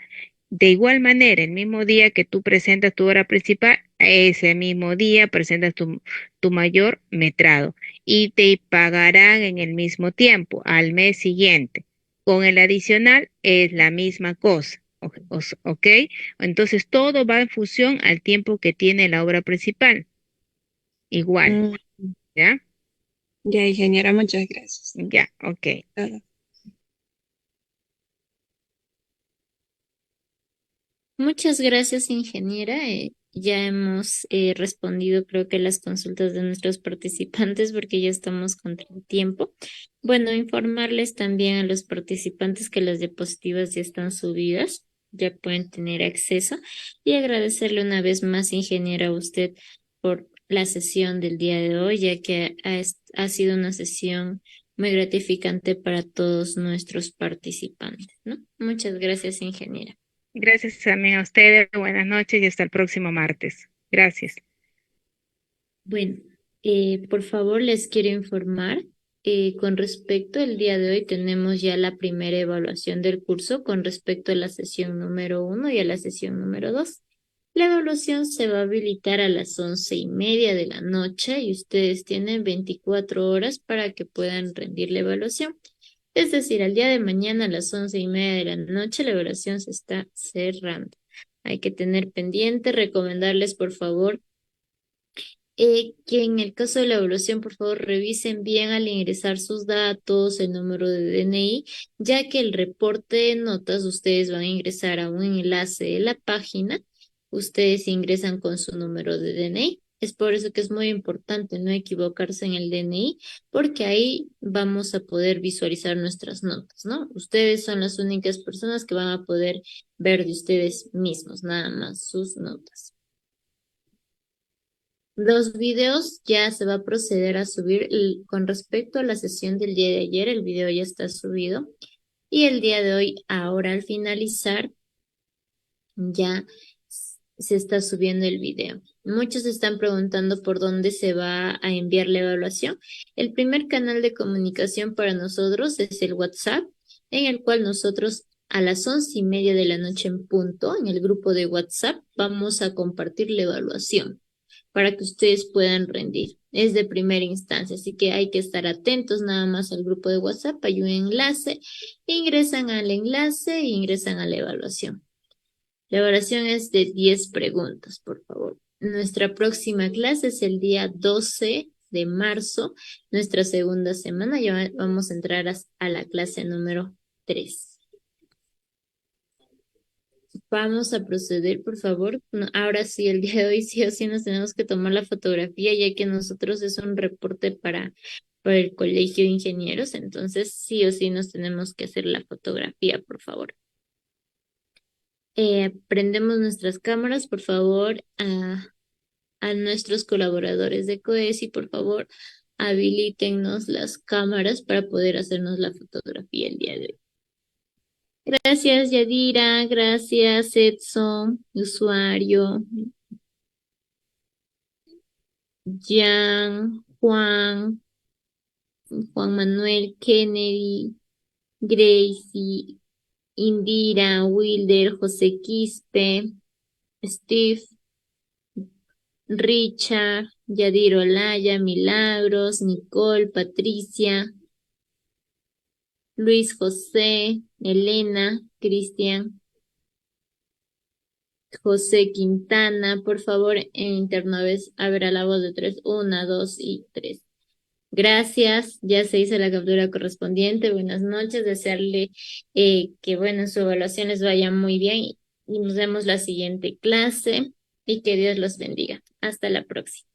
de igual manera, el mismo día que tú presentas tu obra principal, ese mismo día presentas tu mayor metrado y te pagarán en el mismo tiempo, al mes siguiente. Con el adicional es la misma cosa, ¿ok? Entonces todo va en función al tiempo que tiene la obra principal, igual, Mm, ¿ya? ya, ingeniera, muchas gracias. Ya, ok. Ah, Muchas gracias, ingeniera. Ya hemos respondido, creo que las consultas de nuestros participantes porque ya estamos contra el tiempo. Bueno, informarles también a los participantes que las diapositivas ya están subidas, ya pueden tener acceso y agradecerle una vez más, ingeniera, a usted por la sesión del día de hoy, ya que ha sido una sesión muy gratificante para todos nuestros participantes, ¿no? Muchas gracias, ingeniera. Gracias también a ustedes, buenas noches y hasta el próximo martes. Gracias. Bueno, por favor, les quiero informar, con respecto al día de hoy tenemos ya la primera evaluación del curso con respecto a la sesión número 1 y a la sesión número 2. La evaluación se va a habilitar a las 11:30 de la noche y ustedes tienen 24 horas para que puedan rendir la evaluación. Es decir, al día de mañana a las 11:30 de la noche la evaluación se está cerrando. Hay que tener pendiente, recomendarles por favor que en el caso de la evaluación, por favor, revisen bien al ingresar sus datos, el número de DNI, ya que el reporte de notas ustedes van a ingresar a un enlace de la página, ustedes ingresan con su número de DNI. Es por eso que es muy importante no equivocarse en el DNI, porque ahí vamos a poder visualizar nuestras notas, ¿no? Ustedes son las únicas personas que van a poder ver de ustedes mismos, nada más sus notas. Los videos ya se va a proceder a subir con respecto a la sesión del día de ayer, el video ya está subido y el día de hoy, ahora al finalizar, ya se está subiendo el video. Muchos están preguntando por dónde se va a enviar la evaluación. El primer canal de comunicación para nosotros es el WhatsApp, en el cual nosotros a las 11:30 de la noche en punto, en el grupo de WhatsApp, vamos a compartir la evaluación para que ustedes puedan rendir. Es de primera instancia, así que hay que estar atentos nada más al grupo de WhatsApp. Hay un enlace, ingresan al enlace e ingresan a la evaluación. La evaluación es de 10 preguntas, por favor. Nuestra próxima clase es el día 12 de marzo, nuestra segunda semana. Ya vamos a entrar a la clase número 3. Vamos a proceder, por favor. No, ahora sí, el día de hoy sí o sí nos tenemos que tomar la fotografía, ya que nosotros es un reporte para el Colegio de Ingenieros, entonces sí o sí nos tenemos que hacer la fotografía, por favor. Prendemos nuestras cámaras, por favor, a nuestros colaboradores de COESI, por favor, habilítennos las cámaras para poder hacernos la fotografía el día de hoy. Gracias, Yadira. Gracias, Edson, usuario. Jan, Juan Manuel, Kennedy, Gracie, Indira, Wilder, José Quispe, Steve, Richard, Yadir Olaya, Milagros, Nicole, Patricia, Luis José, Elena, Cristian, José Quintana, por favor, en interno a ver a la voz de 3, 1, 2 y 3. Gracias, ya se hizo la captura correspondiente. Buenas noches, desearle que bueno, su evaluación les vaya muy bien y nos vemos la siguiente clase y que Dios los bendiga. Hasta la próxima.